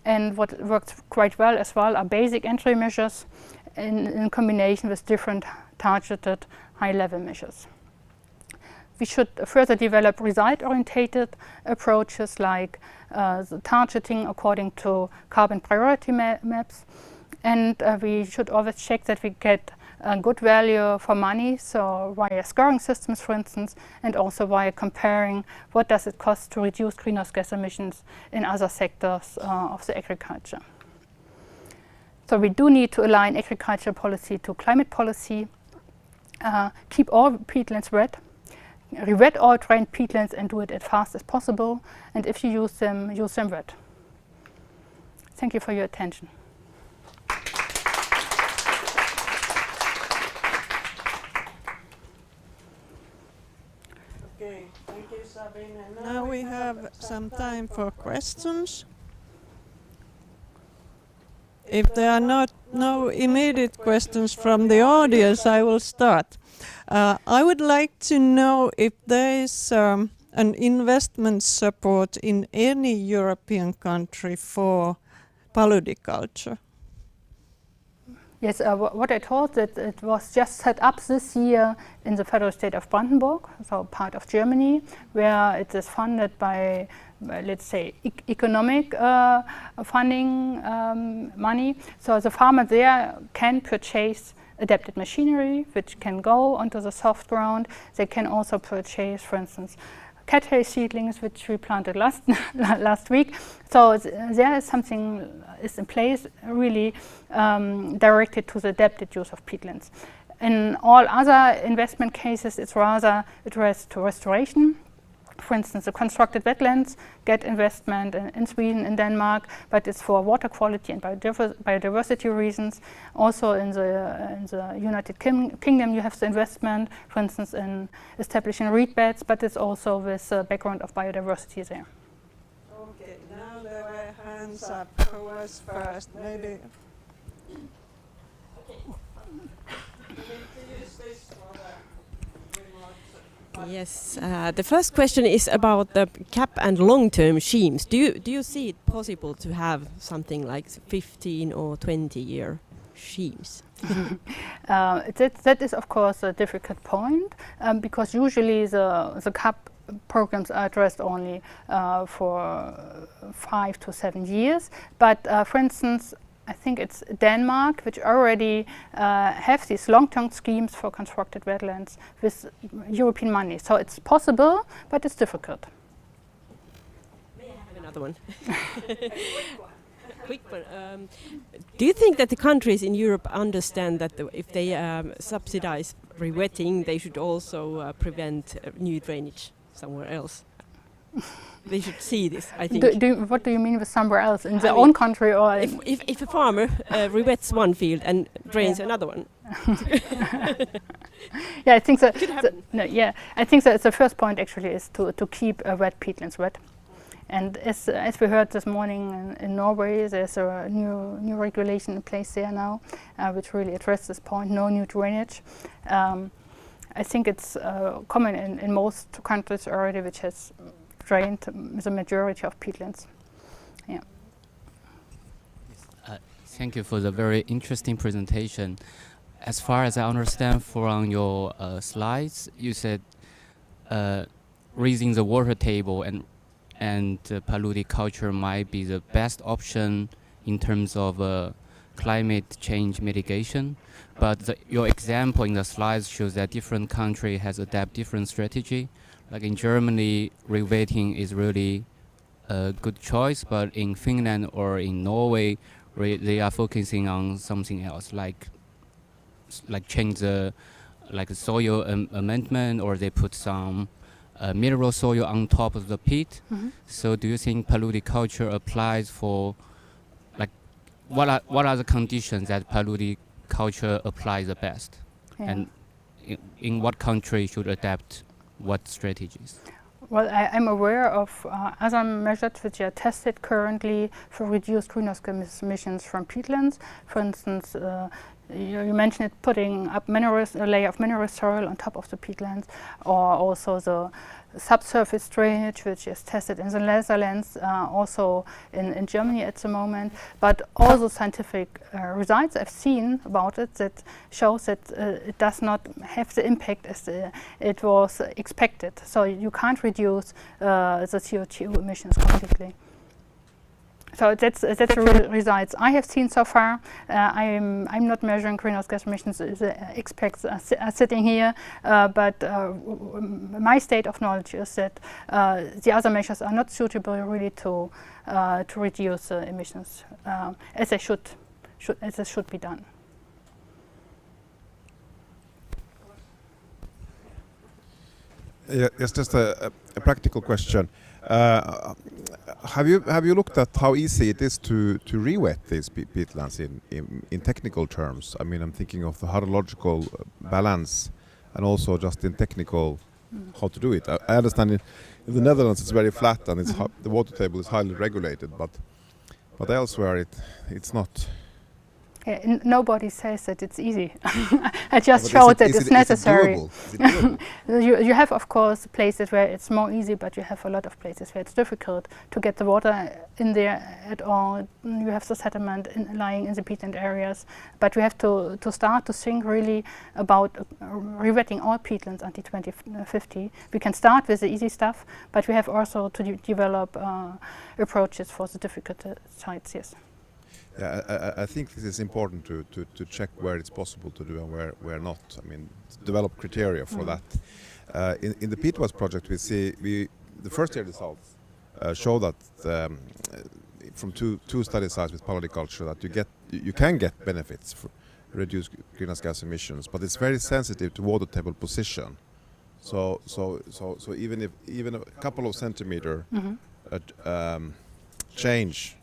and what works quite well as well are basic entry measures in combination with different targeted high-level measures. We should further develop result-oriented approaches like the targeting according to carbon priority maps, and we should always check that we get good value for money, so via scoring systems, for instance, and also via comparing what does it cost to reduce greenhouse gas emissions in other sectors of the agriculture. So we do need to align agriculture policy to climate policy, keep all peatlands wet, re-wet all drained peatlands and do it as fast as possible, and if you use them wet. Thank you for your attention. Okay, thank you, Sabine. Now we have some time for questions. If there are no immediate questions from the audience, I will start. I would like to know if there is an investment support in any European country for paludiculture. Yes, what I told that it was just set up this year in the federal state of Brandenburg, so part of Germany, where it is funded by let's say economic funding money. So the farmer there can purchase adapted machinery which can go onto the soft ground. They can also purchase, for instance, cattail seedlings which we planted last week. So there is something is in place really directed to the adapted use of peatlands. In all other investment cases, it's rather addressed to restoration. For instance, the constructed wetlands get investment in Sweden, in Denmark, but it's for water quality and biodiversity reasons. Also in the United Kingdom you have the investment, for instance, in establishing reed beds, but it's also with the background of biodiversity there. Okay, now there were hands up. Who was first? Maybe. Yes, the first question is about the cap and long-term schemes. Do you see it possible to have something like 15 or 20-year schemes? That is of course a difficult point because usually the cap programs are addressed only for 5 to 7 years. But for instance, I think it's Denmark, which already have these long-term schemes for constructed wetlands with European money. So it's possible, but it's difficult. May I have another one? Quick one. Do you think that the countries in Europe understand that if they subsidize re-wetting, they should also prevent new drainage somewhere else? They should see this, I think. What do you mean with somewhere else? In their own country, or if a farmer re-wets one field and drains another one? Yeah, I think so. Could happen. I think that the first point actually is to keep wet peatlands wet. And as we heard this morning in Norway, there's a new regulation in place there now, which really addresses this point: no new drainage. I think it's common in most countries already, which has drained the majority of peatlands. Yeah. Thank you for the very interesting presentation. As far as I understand from your slides, you said raising the water table and paludiculture might be the best option in terms of climate change mitigation. But your example in the slides shows that different country has adapted different strategy. Like in Germany, re-wetting is really a good choice, but in Finland or in Norway, they are focusing on something else, like change the soil amendment, or they put some mineral soil on top of the pit. So do you think paludiculture applies for, like, what are the conditions that paludiculture applies the best? Yeah. And in what country should adapt what strategies? Well, I'm aware of other measures which are tested currently for reduced greenhouse gas emissions from peatlands. For instance, you mentioned it, putting up a layer of mineral soil on top of the peatlands, or also the subsurface drainage, which is tested in the Netherlands, also in Germany at the moment. But all the scientific results I've seen about it that shows that it does not have the impact as it was expected. So you can't reduce the CO2 emissions completely. So that's the results I have seen so far. I'm not measuring greenhouse gas emissions. The experts are sitting here, but my state of knowledge is that the other measures are not suitable really to reduce emissions as they should be done. Yeah, it's just a practical question. Have you looked at how easy it is to re-wet these peatlands in technical terms? I mean, I'm thinking of the hydrological balance, and also just in technical how to do it. I understand in the Netherlands it's very flat and it's the water table is highly regulated, but elsewhere it's not. Yeah, nobody says that it's easy. I just showed that it's necessary. Is it doable? You have, of course, places where it's more easy, but you have a lot of places where it's difficult to get the water in there at all. You have the sediment lying in the peatland areas, but we have to start to think really about re-wetting all peatlands until 2050. We can start with the easy stuff, but we have also to develop approaches for the difficult sites. Yes. Yeah, I think this is important to check where it's possible to do and where not. I mean, to develop criteria for that. In the peatwash project, we see the first year results show that from two study sites with paludiculture that you can get benefits for reduced greenhouse gas emissions, but it's very sensitive to water table position. So even a couple of centimeter change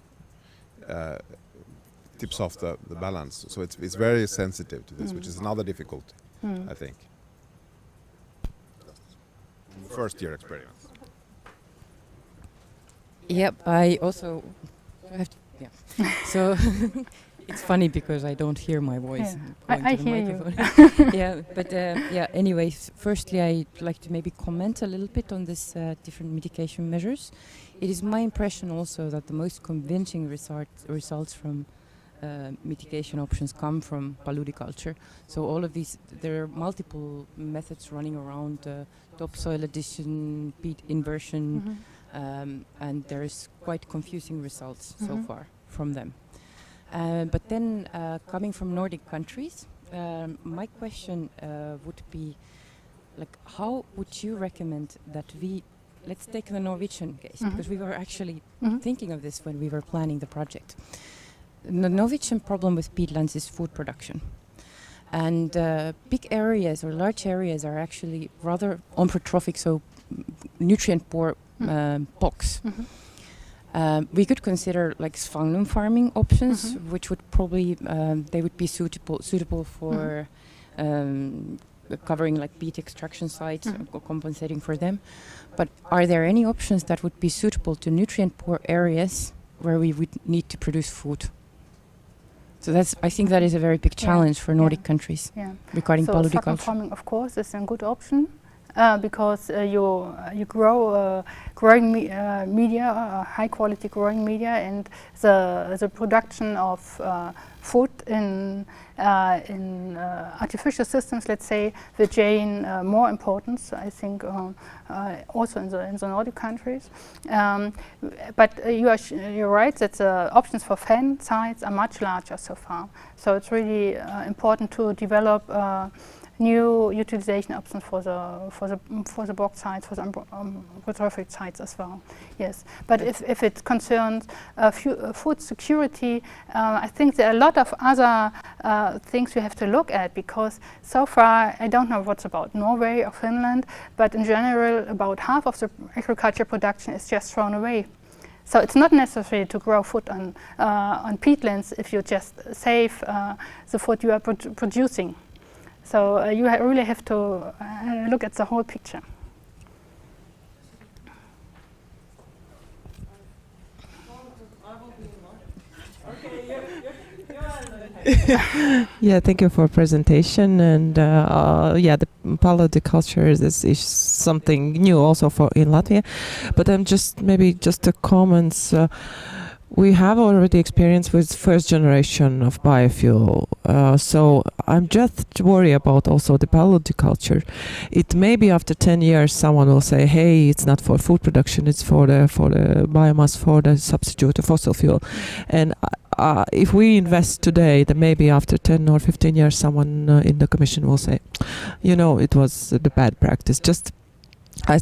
tips off the balance. So it's very sensitive to this, which is another difficulty, I think. First year experience. Yep, I also have to, yeah. So it's funny because I don't hear my voice. Yeah. I hear you. Yeah, but yeah. Anyway, firstly, I'd like to maybe comment a little bit on this different mitigation measures. It is my impression also that the most convincing results from mitigation options come from paludiculture. So all of these, there are multiple methods running around: topsoil addition, peat inversion, and there's quite confusing results so far from them. But then, coming from Nordic countries, my question would be, like, how would you recommend that let's take the Norwegian case, because we were actually thinking of this when we were planning the project. The Norwegian problem with peatlands is food production. And big areas or large areas are actually rather amphitrophic, so nutrient poor bogs. We could consider like sphagnum farming options, which would probably they would be suitable for covering like peat extraction sites, or compensating for them. But are there any options that would be suitable to nutrient poor areas where we would need to produce food? So I think that is a very big challenge for Nordic countries regarding paludiculture. Sphagnum farming, of course, is a good option. Because you grow growing media, high quality growing media, and the production of food in artificial systems, let's say, will gain more importance, I think, also in the Nordic countries. But you're right that the options for fen sites are much larger so far. So it's really important to develop new utilization options for the bauxite, for the petrographic sites as well. Yes, but if it concerns food security, I think there are a lot of other things we have to look at, because so far, I don't know what's about Norway or Finland, but in general, about half of the agriculture production is just thrown away. So it's not necessary to grow food on peatlands if you just save the food you are producing. So you really have to look at the whole picture. Yeah, thank you for presentation. And yeah, the Maatalouden culture is something new also for in Latvia. But maybe just the comments. We have already experience with first generation of biofuel, so I'm just worried about also the Maatalouden culture. It may be after 10 years someone will say, hey, it's not for food production, it's for the biomass, for the substitute of fossil fuel. And if we invest today, then maybe after 10 or 15 years someone in the commission will say, it was the bad practice.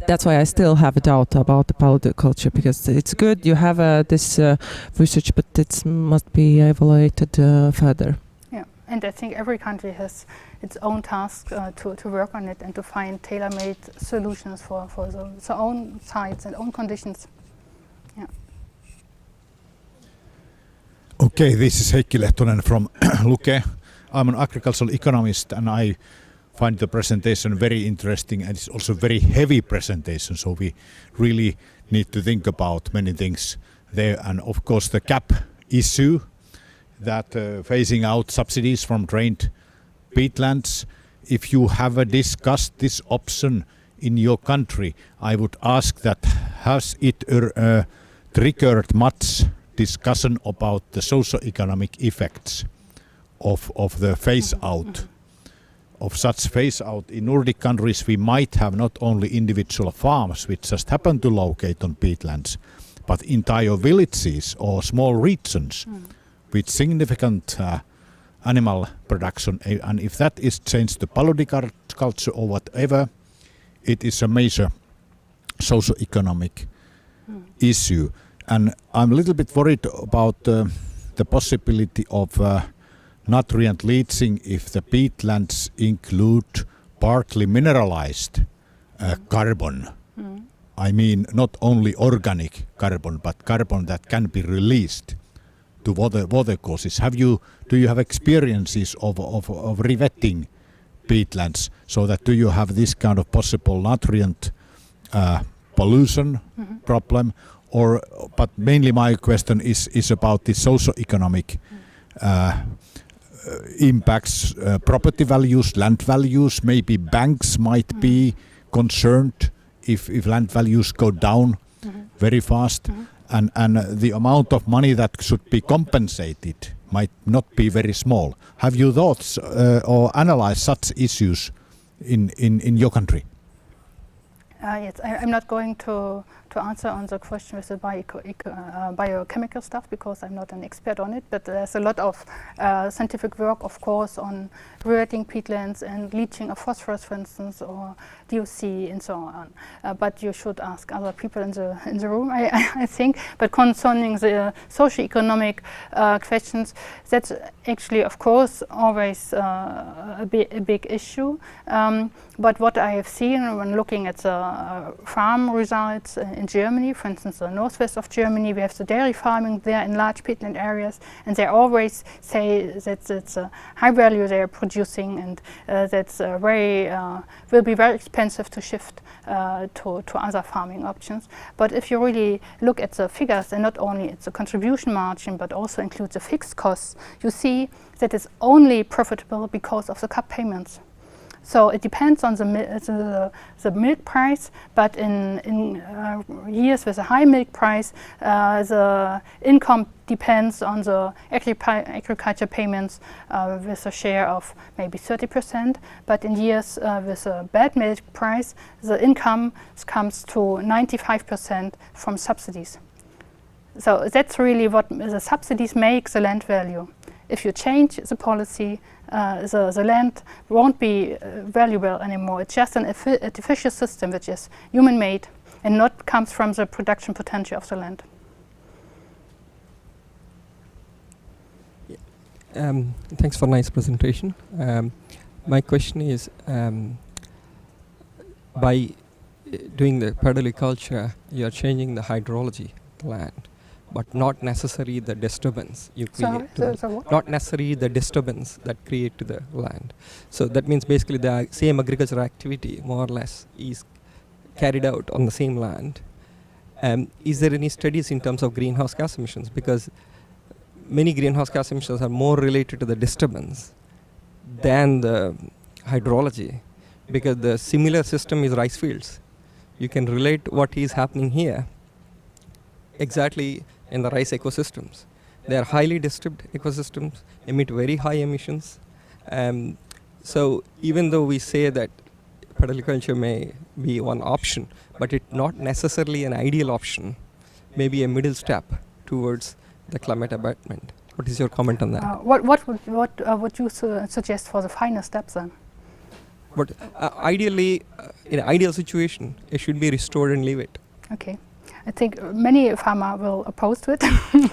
That's why I still have a doubt about the Maatalouden culture, because it's good you have this research, but it must be evaluated further. Yeah, and I think every country has its own task to work on it and to find tailor-made solutions for the own sites and own conditions. Yeah. Okay, this is Heikki Lehtonen from Luke. I'm an agricultural economist, and I find the presentation very interesting, and it's also very heavy presentation, so we really need to think about many things there. And of course the CAP issue, that phasing out subsidies from drained peatlands. If you have discussed this option in your country, I would ask that has it triggered much discussion about the socio-economic effects of the phase out? Of such phase out in Nordic countries, we might have not only individual farms which just happen to locate on peatlands, but entire villages or small regions with significant animal production. And if that is changed to Maatalouden culture or whatever, it is a major socio-economic issue. And I'm a little bit worried about the possibility of nutrient leaching if the peatlands include partly mineralized carbon. I mean, not only organic carbon, but carbon that can be released to water courses. Do you have experiences of revetting peatlands, so that do you have this kind of possible nutrient pollution problem? But mainly my question is about the socio-economic impacts, property values, land values. Maybe banks might be concerned if land values go down very fast, and the amount of money that should be compensated might not be very small. Have you thoughts or analyzed such issues in your country? Yes, I'm not going to answer on the question with the biochemical stuff, because I'm not an expert on it, but there's a lot of scientific work, of course, on reverting peatlands and leaching of phosphorus, for instance, or DOC and so on. But you should ask other people in the room, I think. But concerning the socio-economic questions, that's actually, of course, always a big issue. But what I have seen when looking at the farm results in Germany, for instance, the northwest of Germany, we have the dairy farming there in large peatland areas, and they always say that it's a high value they are producing, and that's will be very expensive to shift to other farming options. But if you really look at the figures, and not only it's a contribution margin, but also includes the fixed costs, you see that it's only profitable because of the CAP payments. So it depends on the milk price, but in years with a high milk price, the income depends on the agriculture payments with a share of maybe 30%. But in years with a bad milk price, the income comes to 95% from subsidies. So that's really what the subsidies make the land value. if you change the policy, the land won't be valuable anymore. It's just an artificial system which is human-made and not comes from the production potential of the land. Thanks for a nice presentation. My question is, by doing the permaculture, you are changing the hydrology of the land, but not necessarily the disturbance you create. Not necessarily the disturbance that create to the land. So that means basically the same agricultural activity, more or less, is carried out on the same land. Is there any studies in terms of greenhouse gas emissions? Because many greenhouse gas emissions are more related to the disturbance than the hydrology, because the similar system is rice fields. You can relate what is happening here exactly in the rice ecosystems. They are highly disturbed ecosystems, emit very high emissions. So even though we say that permaculture may be one option, but it's not necessarily an ideal option, maybe a middle step towards the climate abatement. What is your comment on that? What would you suggest for the final steps then? But ideally, in an ideal situation, it should be restored and leave it. Okay. I think many farmers will oppose to it.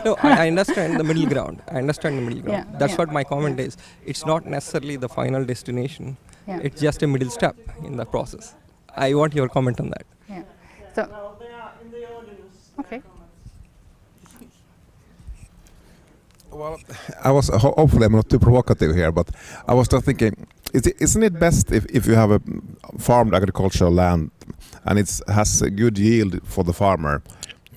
No, I understand the middle ground. Yeah, That's what my comment is. It's not necessarily the final destination. Yeah. It's just a middle step in the process. I want your comment on that. Yeah. So, No, they are in the audience. okay. Well, I was hopefully I'm not too provocative here, but I was just thinking, isn't it best if you have a farmed agricultural land and it has a good yield for the farmer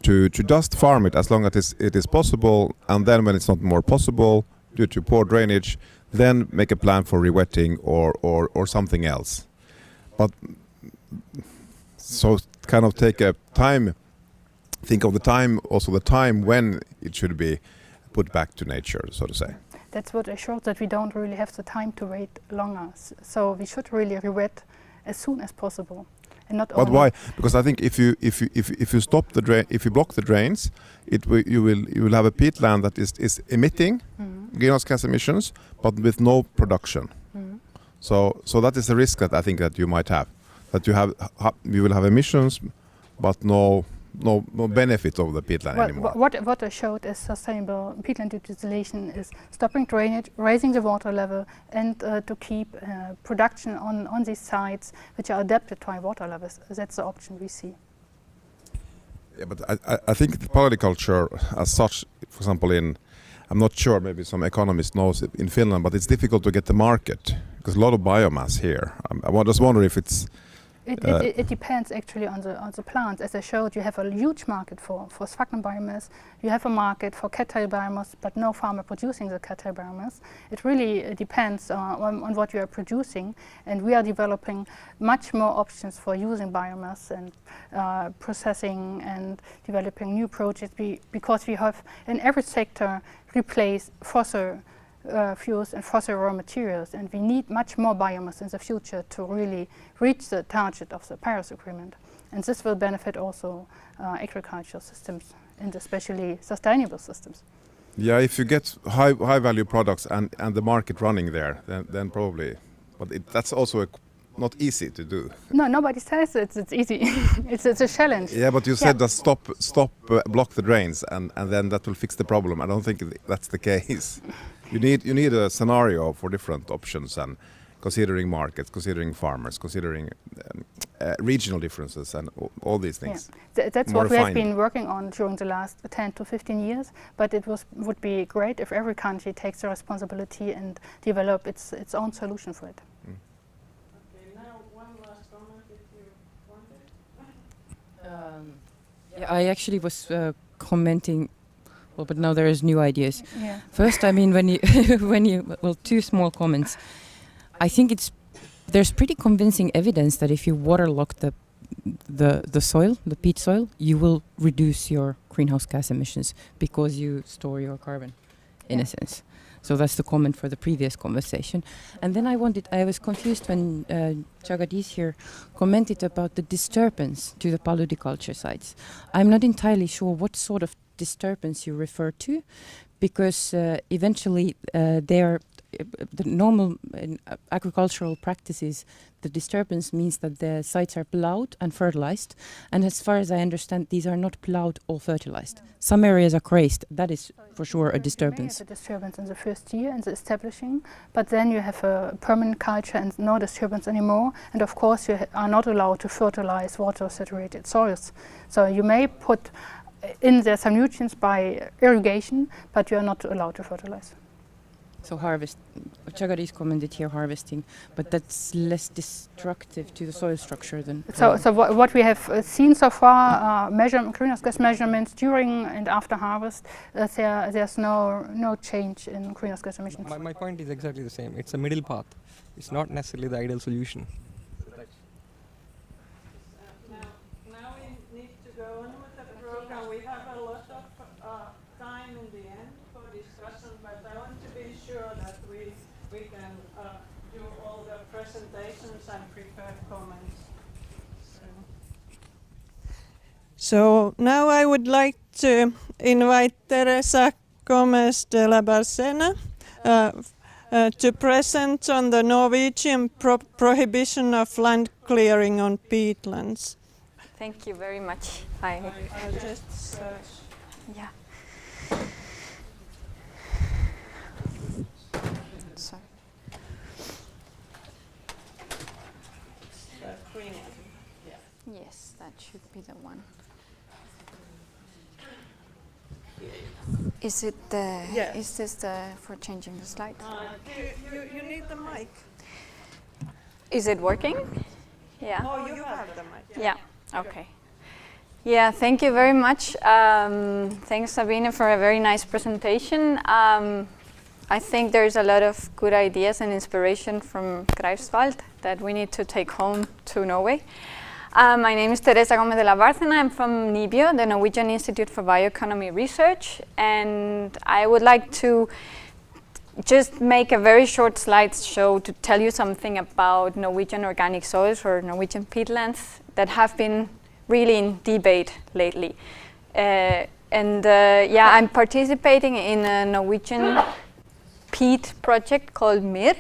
to just farm it as long as it is possible, and then when it's not more possible due to poor drainage, then make a plan for rewetting or something else. But so kind of take a time, think of the time, also the time when it should be put back to nature, so to say. That's what I showed, that we don't really have the time to wait longer. So we should really rewet as soon as possible, and not. But why? Because I think if you stop the drain, if you block the drains, you will have a peatland that is emitting greenhouse gas emissions, but with no production. So that is the risk that I think that you might have, that you will have emissions, but no benefit of the peatland anymore. What I showed is sustainable peatland utilization is stopping drainage, raising the water level, and to keep production on these sites which are adapted to high water levels. That's the option we see. Yeah, but I think the polyculture as such, for example, I'm not sure, maybe some economist knows it in Finland, but it's difficult to get the market because a lot of biomass here. I just wonder if it's. It depends actually on the plants. As I showed, you have a huge market for sphagnum biomass. You have a market for cattail biomass, but no farmer producing the cattail biomass. It really depends on what you are producing, and we are developing much more options for using biomass and processing and developing new projects because we have in every sector replaced fossil fuels and fossil raw materials, and we need much more biomass in the future to really reach the target of the Paris Agreement. And this will benefit also agricultural systems, and especially sustainable systems. Yeah, if you get high value products and the market running there, then probably, but that's also not easy to do. No, nobody says it's easy. it's a challenge. Yeah, but you said that block the drains, and then that will fix the problem. I don't think that's the case. You need a scenario for different options, and considering markets, considering farmers, considering regional differences, and all these things. Yeah. That's what we have been working on during the last 10 to 15 years. But it would be great if every country takes the responsibility and develop its own solution for it. Yeah, I actually was commenting, well, but now there is new ideas. Yeah. First, I mean, well, two small comments. I think there's pretty convincing evidence that if you waterlock the soil, the peat soil, you will reduce your greenhouse gas emissions because you store your carbon, in a sense. So that's the comment for the previous conversation. And then I was confused when Jagadish here commented about the disturbance to the polyculture sites. I'm not entirely sure what sort of disturbance you refer to, because eventually they are the normal agricultural practices. The disturbance means that the sites are plowed and fertilized, and as far as I understand, these are not plowed or fertilized. Some areas are grazed. That is for sure a disturbance. You may have a disturbance in the first year in the establishing, but then you have a permanent culture and no disturbance anymore. And of course, you are not allowed to fertilize water-saturated soils. So you may put in there some nutrients by irrigation, but you are not allowed to fertilize. So Jagadish commented here harvesting, but that's less destructive to the soil structure than... So what we have seen so far, greenhouse gas measurements during and after harvest, there's no change in greenhouse gas emissions. My point is exactly the same. It's a middle path. It's not necessarily the ideal solution. Now we need to go on with the program. We have a lot of time in the end for discussion, but I want to be sure that we can do all the presentations and prepare comments. So now I would like to invite Teresa Gomez de la Barcena to present on the Norwegian prohibition of land clearing on peatlands. Thank you very much. Hi. I'll just search. Yeah. Sorry. Green one. Yes, that should be the one. Is it the? Yes. Is this the for changing the slide? You need the mic. Is it working? Yeah. Oh, you have the mic. Yeah. Okay. Yeah, thank you very much. Thanks, Sabine, for a very nice presentation. I think there's a lot of good ideas and inspiration from Greifswald that we need to take home to Norway. My name is Teresa Gomez de la Barcena. I'm from NIBIO, the Norwegian Institute for Bioeconomy Research, and I would like to just make a very short slideshow to tell you something about Norwegian organic soils or Norwegian peatlands that have been really in debate lately. I'm participating in a Norwegian peat project called MIR,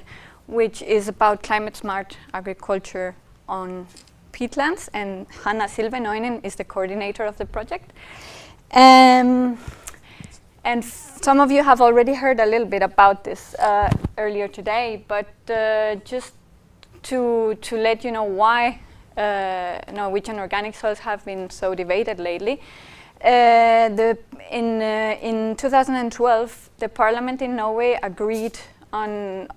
which is about climate smart agriculture on peatlands, and Hanna Silvenoinen is the coordinator of the project. And some of you have already heard a little bit about this earlier today, but just to let you know why Norwegian organic soils have been so debated lately. In 2012, the parliament in Norway agreed on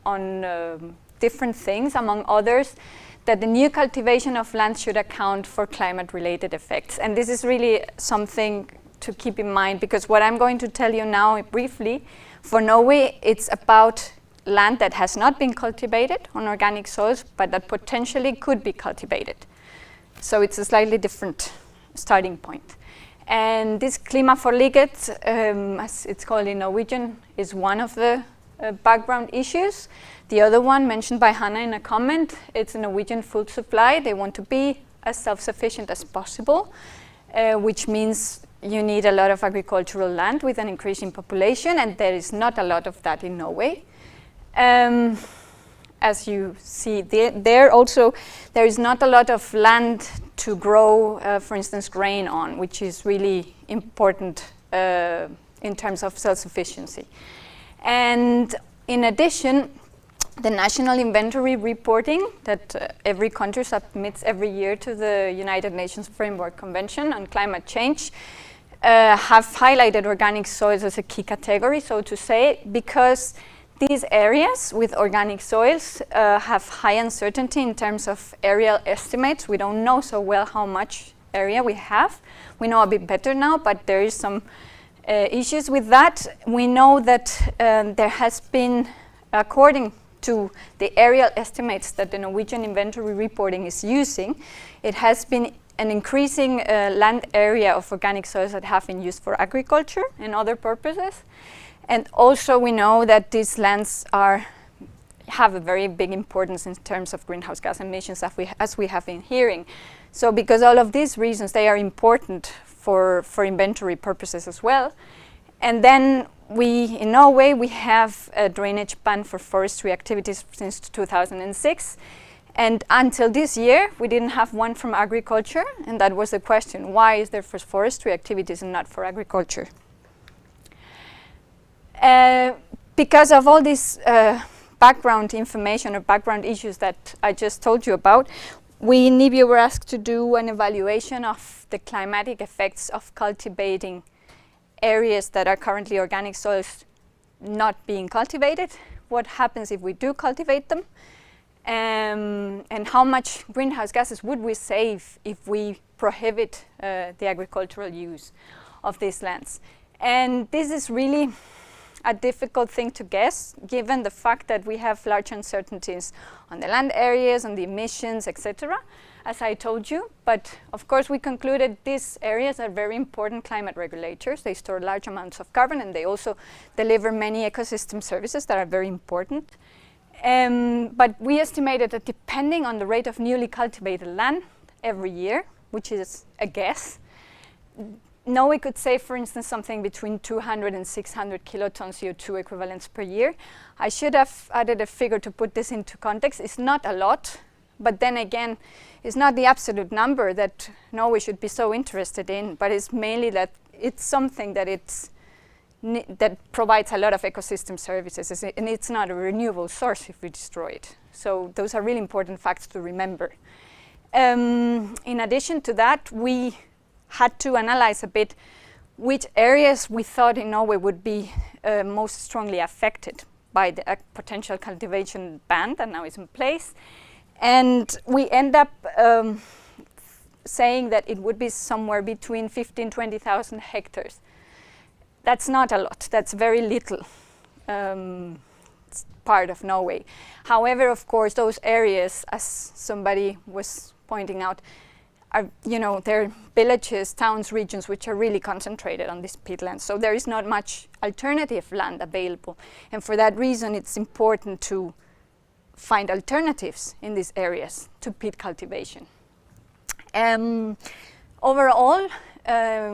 different things, among others, that the new cultivation of land should account for climate-related effects. And this is really something to keep in mind, because what I'm going to tell you now briefly, for Norway, it's about land that has not been cultivated on organic soils, but that potentially could be cultivated. So it's a slightly different starting point. And this klimaforliget, as it's called in Norwegian, is one of the background issues. The other one, mentioned by Hanna in a comment, it's a Norwegian food supply. They want to be as self-sufficient as possible, which means you need a lot of agricultural land with an increasing population, and there is not a lot of that in Norway. As you see there also, there is not a lot of land to grow, for instance, grain on, which is really important in terms of self-sufficiency. And in addition, the national inventory reporting that every country submits every year to the United Nations Framework Convention on Climate Change have highlighted organic soils as a key category, so to say, because these areas with organic soils have high uncertainty in terms of areal estimates. We don't know so well how much area we have. We know a bit better now, but there is some issues with that. We know that there has been, according to the areal estimates that the Norwegian inventory reporting is using, it has been an increasing land area of organic soils that have been used for agriculture and other purposes. And also we know that these lands have a very big importance in terms of greenhouse gas emissions, as we have been hearing. So because all of these reasons, they are important for inventory purposes as well. And then in Norway, we have a drainage ban for forestry activities since 2006. And until this year, we didn't have one from agriculture. And that was the question, why is there for forestry activities and not for agriculture? Because of all this background information or background issues that I just told you about, we in NIBIO were asked to do an evaluation of the climatic effects of cultivating areas that are currently organic soils not being cultivated. What happens if we do cultivate them? And how much greenhouse gases would we save if we prohibit the agricultural use of these lands? And this is really a difficult thing to guess, given the fact that we have large uncertainties on the land areas, on the emissions, etc., as I told you. But of course, we concluded these areas are very important climate regulators. They store large amounts of carbon, and they also deliver many ecosystem services that are very important. But we estimated that depending on the rate of newly cultivated land every year, which is a guess, Norway could save, for instance, something between 200 and 600 kilotons CO2 equivalents per year. I should have added a figure to put this into context. It's not a lot, but then again, it's not the absolute number that Norway should be so interested in, but it's mainly that it's something that that provides a lot of ecosystem services, and it's not a renewable source if we destroy it. So those are really important facts to remember. In addition to that, we had to analyze a bit which areas we thought in Norway would be most strongly affected by the potential cultivation ban that now is in place. And we end up saying that it would be somewhere between 15,000 and 20,000 hectares. That's not a lot, that's very little part of Norway. However, of course, those areas, as somebody was pointing out, are, they're villages, towns, regions which are really concentrated on this peatlands. So there is not much alternative land available. And for that reason, it's important to find alternatives in these areas to peat cultivation. Overall,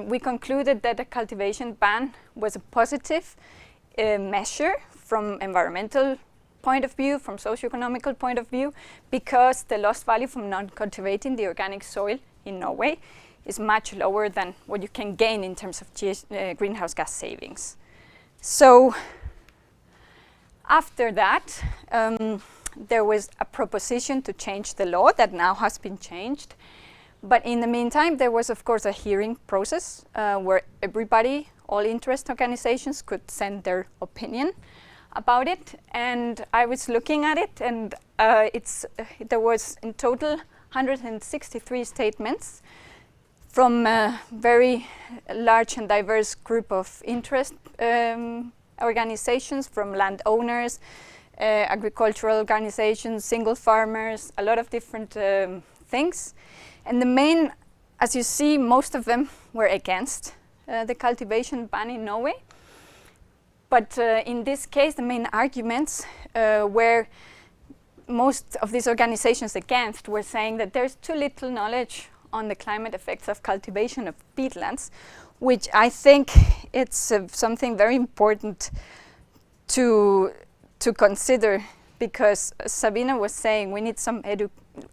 we concluded that a cultivation ban was a positive measure from environmental point of view, from socio-economical point of view, because the lost value from non-cultivating the organic soil in Norway is much lower than what you can gain in terms of greenhouse gas savings. So after that, there was a proposition to change the law that now has been changed. But in the meantime, there was, of course, a hearing process where everybody, all interest organizations, could send their opinion about it. And I was looking at it, and there was in total 163 statements from a very large and diverse group of interest organizations, from landowners, agricultural organizations, single farmers, a lot of different things. And the main, as you see, most of them were against the cultivation ban in Norway. But in this case, the main arguments were most of these organizations against were saying that there's too little knowledge on the climate effects of cultivation of peatlands, which I think it's something very important to consider, because Sabina was saying we need some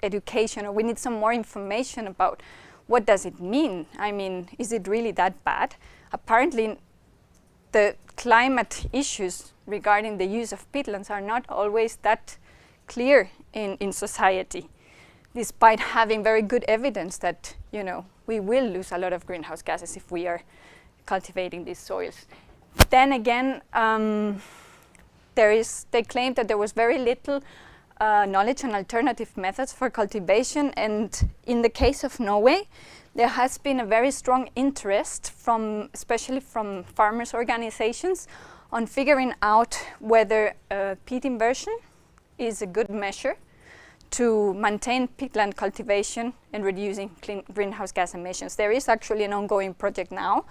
education, or we need some more information about what does it mean. I mean, is it really that bad? Apparently, the climate issues regarding the use of peatlands are not always that clear in society, despite having very good evidence that, we will lose a lot of greenhouse gases if we are cultivating these soils. Then again, they claimed that there was very little knowledge on alternative methods for cultivation, and in the case of Norway, there has been a very strong interest especially from farmers' organizations, on figuring out whether peat inversion is a good measure to maintain peatland cultivation and reducing greenhouse gas emissions. There is actually an ongoing project now,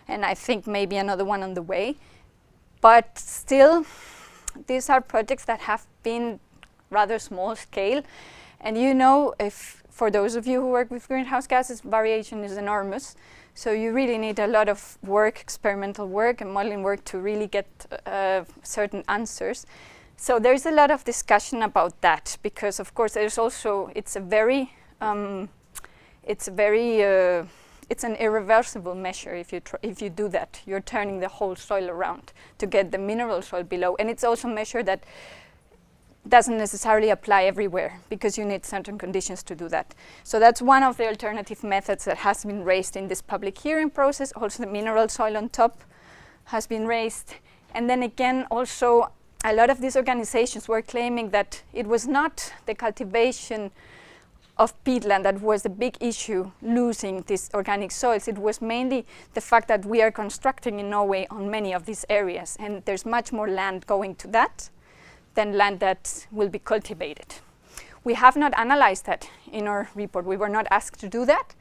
and I think maybe another one on the way. But still, these are projects that have been rather small scale. And you know, if for those of you who work with greenhouse gases, variation is enormous. So you really need a lot of work, experimental work and modeling work to really get certain answers. So there's a lot of discussion about that, because of course there's also, it's an irreversible measure if you do that. You're turning the whole soil around to get the mineral soil below. And it's also a measure that doesn't necessarily apply everywhere, because you need certain conditions to do that. So that's one of the alternative methods that has been raised in this public hearing process. Also the mineral soil on top has been raised. And then again, also a lot of these organizations were claiming that it was not the cultivation of peatland that was the big issue, losing these organic soils. It was mainly the fact that we are constructing in Norway on many of these areas, and there's much more land going to that than land that will be cultivated. We have not analyzed that in our report. We were not asked to do that,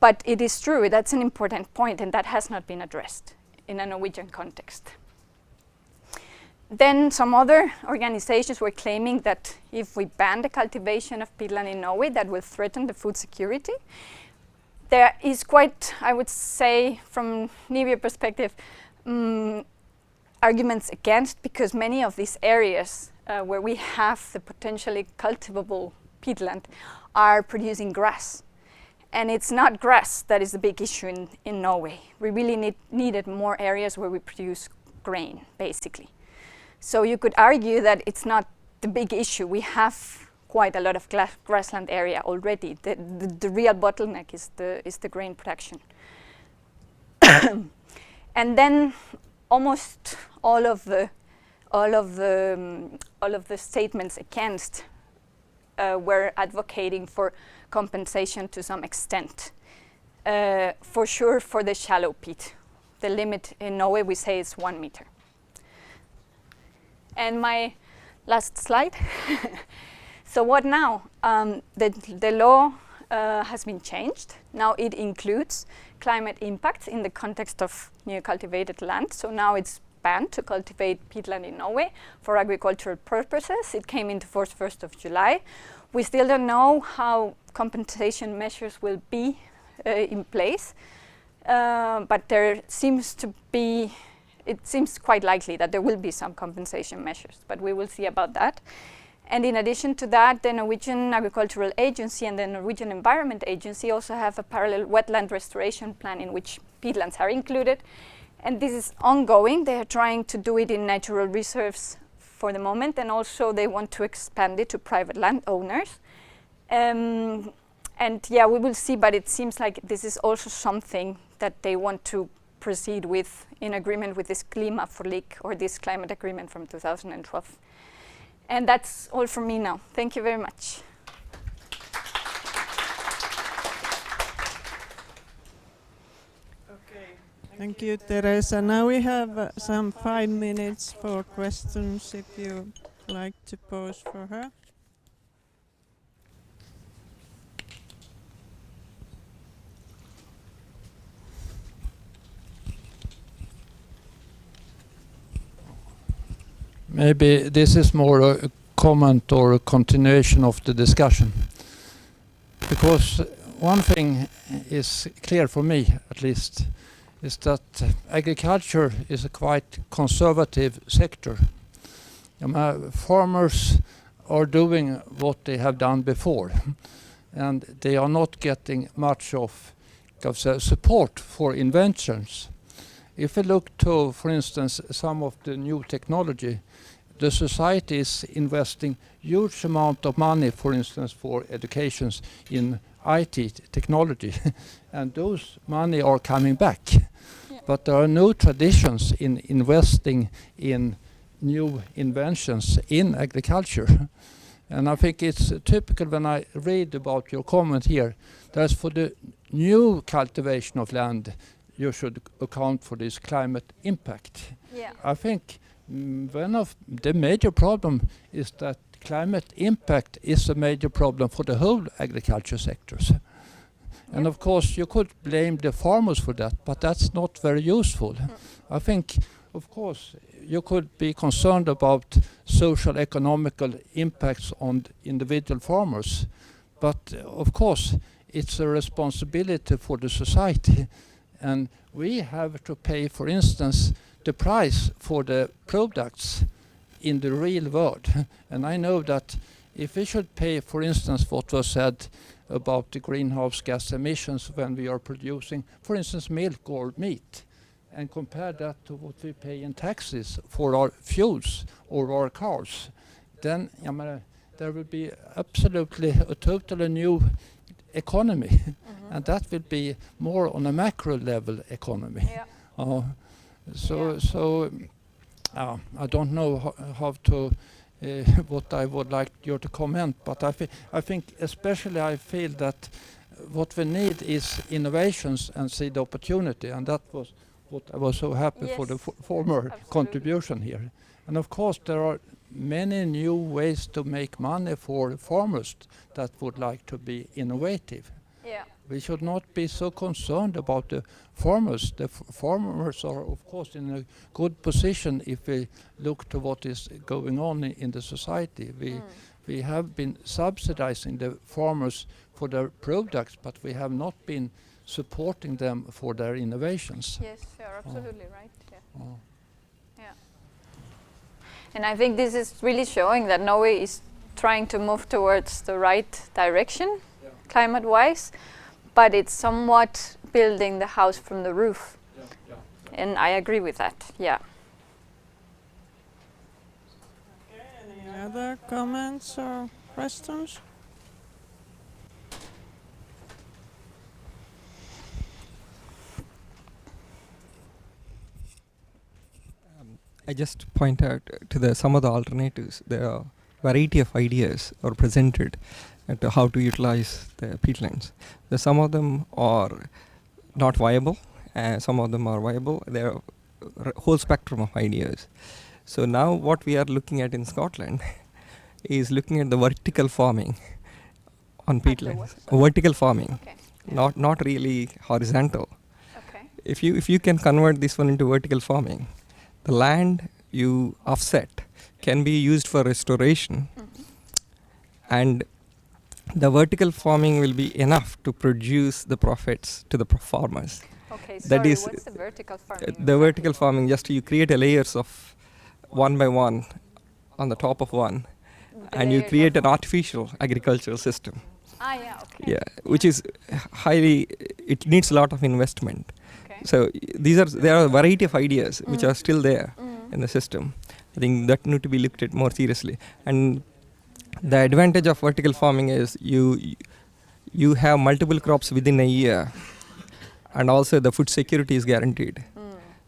but it is true, that's an important point, and that has not been addressed in a Norwegian context. Then some other organizations were claiming that if we ban the cultivation of peatland in Norway, that will threaten the food security. There is quite, I would say, from NIBIA perspective, arguments against, because many of these areas where we have the potentially cultivable peatland are producing grass. And it's not grass that is the big issue in Norway. We really needed more areas where we produce grain, basically. So you could argue that it's not the big issue. We have quite a lot of grassland area already. The real bottleneck is the grain production. And then almost all of the statements against were advocating for compensation to some extent. For sure, for the shallow peat. The limit in Norway, we say, is 1 meter. And my last slide. So what now? The law has been changed. Now it includes climate impacts in the context of new cultivated land. So now it's banned to cultivate peatland in Norway for agricultural purposes. It came into force 1st of July. We still don't know how compensation measures will be in place, but there seems to be, it seems quite likely that there will be some compensation measures, but we will see about that. And in addition to that, the Norwegian Agricultural Agency and the Norwegian Environment Agency also have a parallel wetland restoration plan in which peatlands are included. And this is ongoing. They are trying to do it in natural reserves for the moment, and also they want to expand it to private landowners. And yeah, we will see, but it seems like this is also something that they want to proceed with in agreement with this Klimaforlik, or this climate agreement from 2012. And that's all from me now. Thank you very much. Okay. Thank you, Teresa. Now we have some 5 minutes for questions, if you like to pose for her. Maybe this is more a comment or a continuation of the discussion. Because one thing is clear for me, at least, is that agriculture is a quite conservative sector. Farmers are doing what they have done before, and they are not getting much of support for inventions. If we look to, for instance, some of the new technology, the society is investing huge amount of money, for instance, for educations in IT technology, and those money are coming back. Yeah. But there are no traditions in investing in new inventions in agriculture. And I think it's typical when I read about your comment here, that for the new cultivation of land, you should account for this climate impact. Yeah. I think one of the major problem is that climate impact is a major problem for the whole agriculture sectors. And of course you could blame the farmers for that, but that's not very useful. I think of course, you could be concerned about social economical impacts on individual farmers, but of course, it's a responsibility for the society, and we have to pay, for instance, the price for the products in the real world. And I know that if we should pay, for instance, what was said about the greenhouse gas emissions when we are producing, for instance, milk or meat, and compare that to what we pay in taxes for our fuels or our cars, then there will be absolutely a totally new economy, and that will be more on a macro level economy. I don't know how to what I would like you to comment, but I think especially I feel that what we need is innovations and see the opportunity, and that was what I was so happy for the former contribution here. And of course there are many new ways to make money for farmers that would like to be innovative. We should not be so concerned about the farmers. The farmers are, of course, in a good position if we look to what is going on in the society. We have been subsidizing the farmers for their products, but we have not been supporting them for their innovations. Yes, you're absolutely right. Yeah. And I think this is really showing that Norway is trying to move towards the right direction, climate-wise, but it's somewhat building the house from the roof. And I agree with that, Okay, any other comments or questions? I just point out to some of the alternatives. There are variety of ideas are presented to how to utilize the peatlands. Some of them are not viable, and some of them are viable. There are a whole spectrum of ideas. So now what we are looking at in Scotland is looking at the vertical farming on peatlands. Vertical farming, not really horizontal. If you can convert this one into vertical farming, the land you offset can be used for restoration, and the vertical farming will be enough to produce the profits to the farmers. That is, what's the vertical farming? The vertical farming, just you create a layers of one by one on the top of one, and you create an artificial agricultural system. Which is highly, it needs a lot of investment. So there are a variety of ideas which are still there in the system. I think that need to be looked at more seriously. And the advantage of vertical farming is you have multiple crops within a year, and also the food security is guaranteed.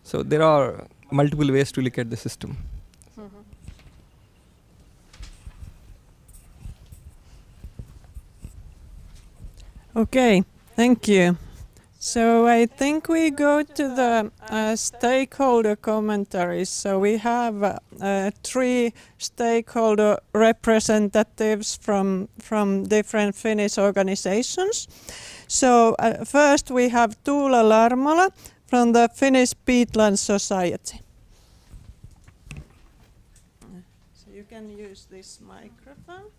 So there are multiple ways to look at the system. Okay, thank you. So I think we go to the stakeholder commentaries. So we have 3 stakeholder representatives from different Finnish organizations. So first we have Tuula Larmola from the Finnish Peatland Society. So you can use this microphone.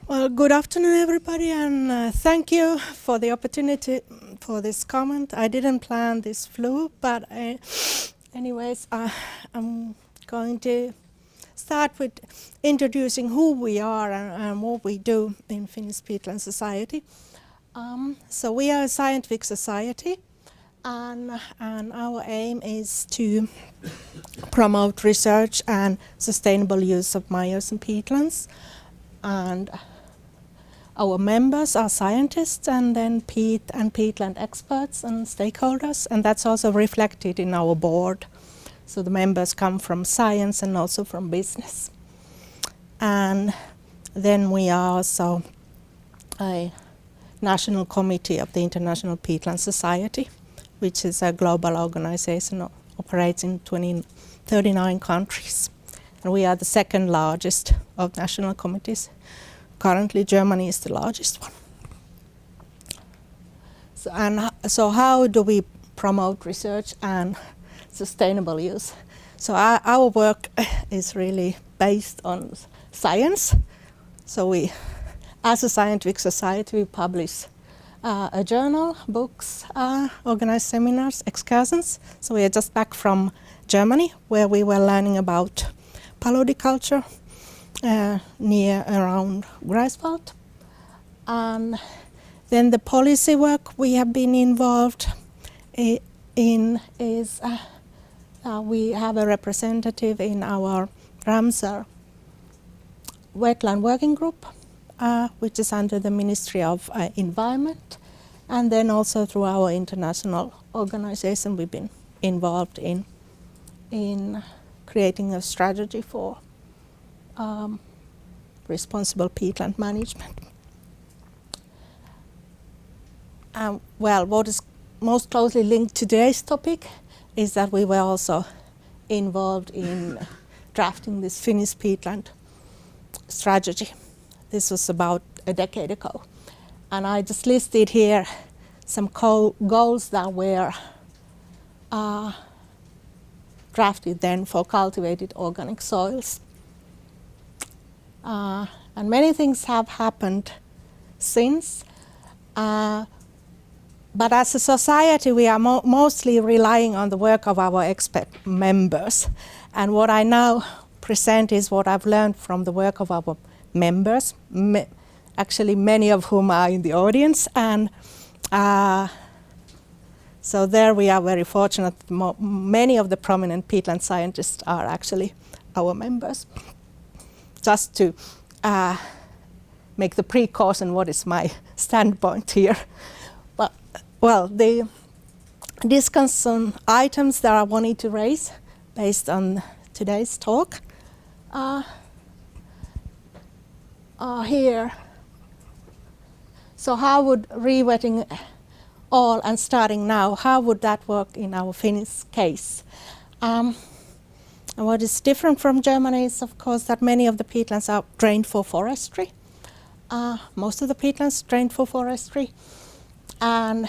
Well, good afternoon, everybody, and thank you for the opportunity for this comment. I didn't plan this flow, but anyways, I'm going to start with introducing who we are and what we do in Finnish Peatland Society. So we are a scientific society, and our aim is to promote research and sustainable use of meadows and peatlands. And our members are scientists and then peat and peatland experts and stakeholders, and that's also reflected in our board. So the members come from science and also from business. And then we are also a national committee of the International Peatland Society, which is a global organization operates in 39 countries. And we are the second largest of national committees. Currently, Germany is the largest one. So how do we promote research and sustainable use? So our work is really based on science. So we, as a scientific society, we publish a journal, books, organize seminars, excursions. So we are just back from Germany, where we were learning about paludiculture around Greifswald. And then the policy work we have been involved in is we have a representative in our Ramsar wetland working group, which is under the Ministry of Environment. And then also through our international organization, we've been involved in creating a strategy for responsible peatland management. Well, what is most closely linked to today's topic is that we were also involved in drafting this Finnish peatland strategy. This was about a decade ago. And I just listed here some goals that were drafted then for cultivated organic soils. And many things have happened since. But as a society, we are mostly relying on the work of our expert members. And what I now present is what I've learned from the work of our members, actually many of whom are in the audience. And so there we are very fortunate. Many of the prominent peatland scientists are actually our members. Just to make the precaution, what is my standpoint here? Well, the discussion items that I wanted to raise based on today's talk are here. So how would re-wetting all and starting now, how would that work in our Finnish case? And what is different from Germany is, of course, that many of the peatlands are drained for forestry. Most of the peatlands drained for forestry. And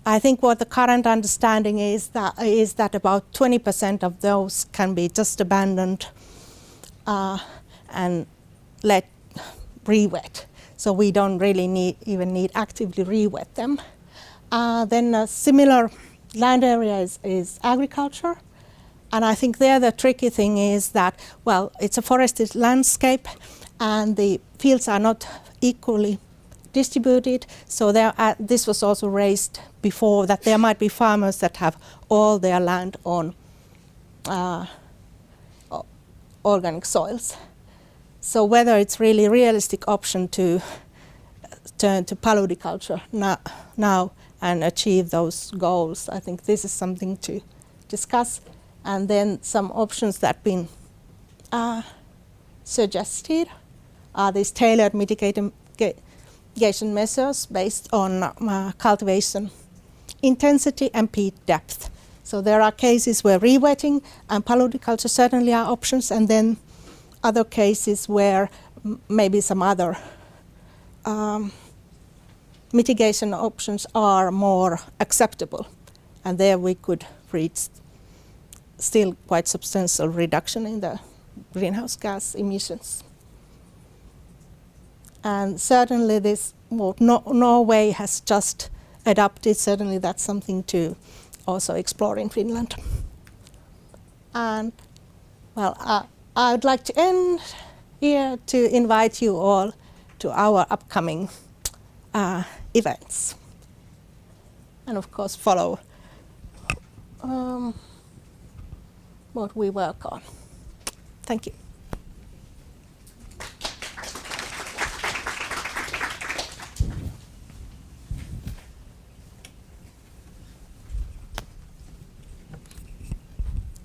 I think what the current understanding is that about 20% of those can be just abandoned and let re-wet. So we don't really even need actively re-wet them. Then a similar land area is agriculture. And I think there the tricky thing is that, well, it's a forested landscape and the fields are not equally distributed. So this was also raised before, that there might be farmers that have all their land on organic soils. So whether it's really a realistic option to turn to paludiculture now and achieve those goals, I think this is something to discuss. And then some options that have been suggested are these tailored mitigation measures based on cultivation intensity and peat depth. So there are cases where re-wetting and paludiculture certainly are options, and then other cases where maybe some other mitigation options are more acceptable. And there we could reach still quite substantial reduction in the greenhouse gas emissions. And certainly this, what Norway has just adopted, certainly that's something to also explore in Finland. And well, I would like to end here to invite you all to our upcoming events. And of course follow what we work on. Thank you.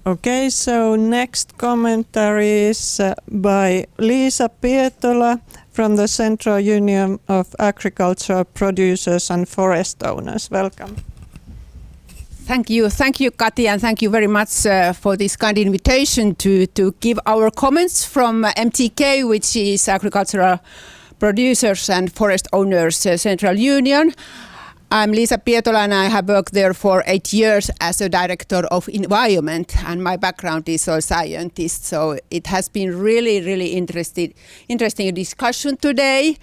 Okay, so next commentary is by Liisa Pietola, from the Central Union of Agricultural Producers and Forest Owners. Welcome. Thank you, Kati, and thank you very much for this kind invitation to give our comments from MTK, which is Agricultural Producers and Forest Owners Central Union. I'm Liisa Pietola, and I have worked there for 8 years as a director of environment, and my background is a scientist. So it has been really interesting discussion today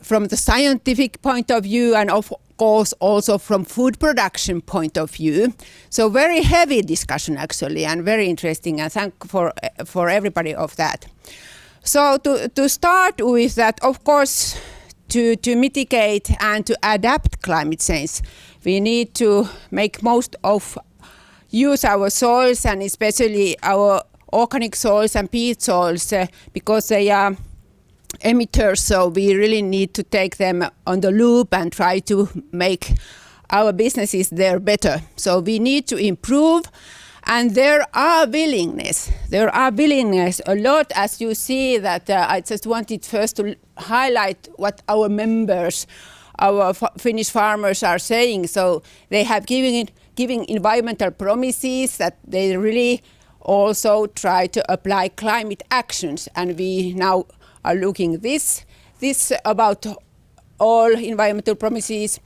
from the scientific point of view, and of course also from food production point of view. So very heavy discussion actually, and very interesting, and thank for everybody of that. So to start with that, of course, to mitigate and to adapt climate change, we need to make most of use our soils, and especially our organic soils and peat soils, because they are emitters, so we really need to take them on the loop and try to make our businesses there better. So we need to improve, and there are willingness a lot, as you see that I just wanted first to highlight what our members, our Finnish farmers are saying. So they have giving environmental promises that they really also try to apply climate actions, and we now are looking this about all environmental promises,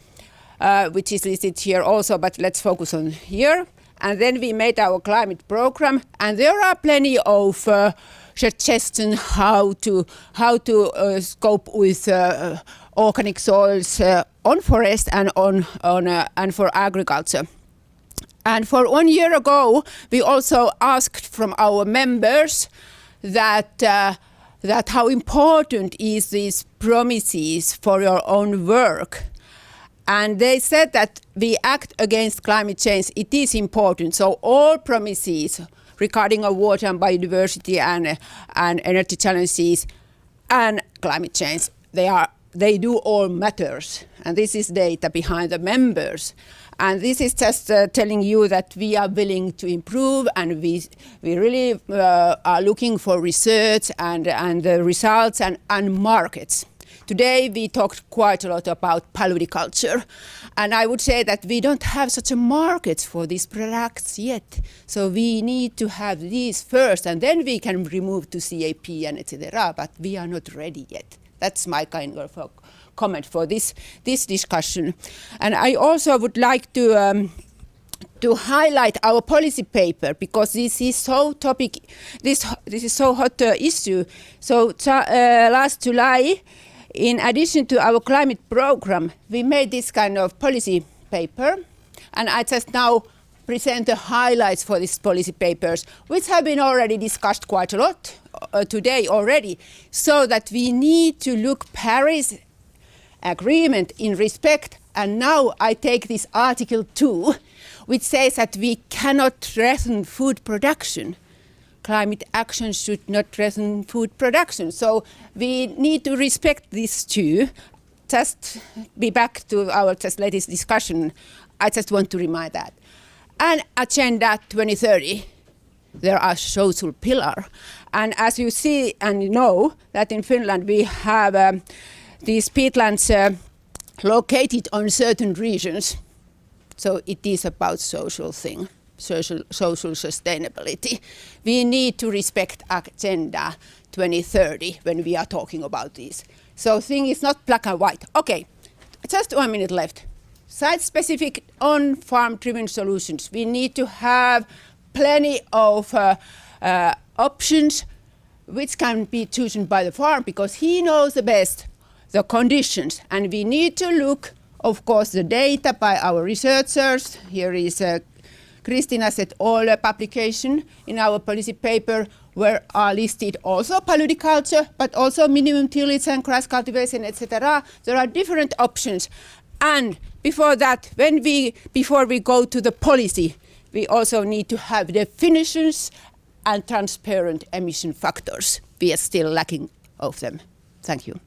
which is listed here also, but let's focus on here. And then we made our climate program, and there are plenty of suggestions how to cope with organic soils on forest and and for agriculture. And for 1 year ago, we also asked from our members that how important is these promises for your own work. And they said that we act against climate change, it is important. So all promises regarding our water and biodiversity and energy challenges and climate change, they do all matters. And this is data behind the members. And this is just telling you that we are willing to improve, and we really are looking for research and the results and markets. Today we talked quite a lot about paludiculture, and I would say that we don't have such a market for these products yet. So we need to have these first, and then we can remove to CAP and etc. But we are not ready yet. That's my kind of comment for this discussion. And I also would like to highlight our policy paper, because this is so this is so hot issue. So last July, in addition to our climate program, we made this kind of policy paper, and I just now present the highlights for these policy papers, which have been already discussed quite a lot today already, so that we need to look Paris Agreement in respect. And now I take this Article 2, which says that we cannot threaten food production. Climate action should not threaten food production. So we need to respect this too. Just be back to our latest discussion. I just want to remind that. And Agenda 2030, there are social pillar. And as you see and know that in Finland we have these peatlands located on certain regions. So it is about social thing. Social sustainability. We need to respect Agenda 2030 when we are talking about this. So thing is not black and white. Okay, just 1 minute left. Site-specific on-farm driven solutions. We need to have plenty of options which can be chosen by the farm, because he knows the best the conditions. And we need to look, of course, the data by our researchers. Here is Kristina's et al. Publication in our policy paper, where are listed also paludiculture, but also minimum tillage and grass cultivation, etc. There are different options. And before that, before we go to the policy, we also need to have definitions and transparent emission factors. We are still lacking of them. Thank you.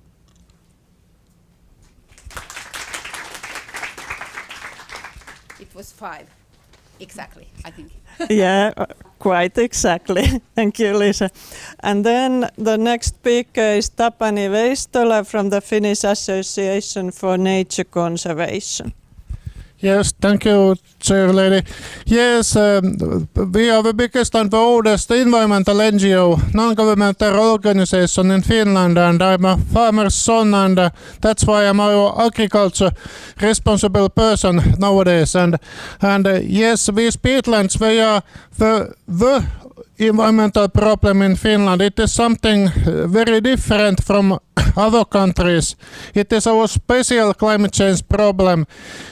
It was 5. exactly, I think. Yeah, quite exactly. Thank you, Lisa. And then the next speaker is Tapani Veistola from the Finnish Association for Nature Conservation. Yes, thank you, Chair Lady. Yes, we are the biggest and the oldest environmental NGO, non-governmental organization in Finland, and I'm a farmer's son, and that's why I'm our agriculture responsible person nowadays. And yes, these peatlands, they are the environmental problem in Finland. It is something very different from other countries. It is our special climate change problem.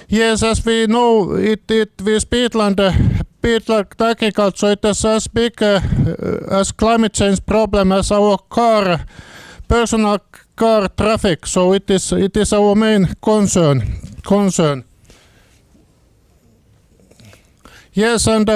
Yes, as we know, this peatland agriculture, it is as big as climate change problem as our personal car traffic. So it is our main concern. Yes, and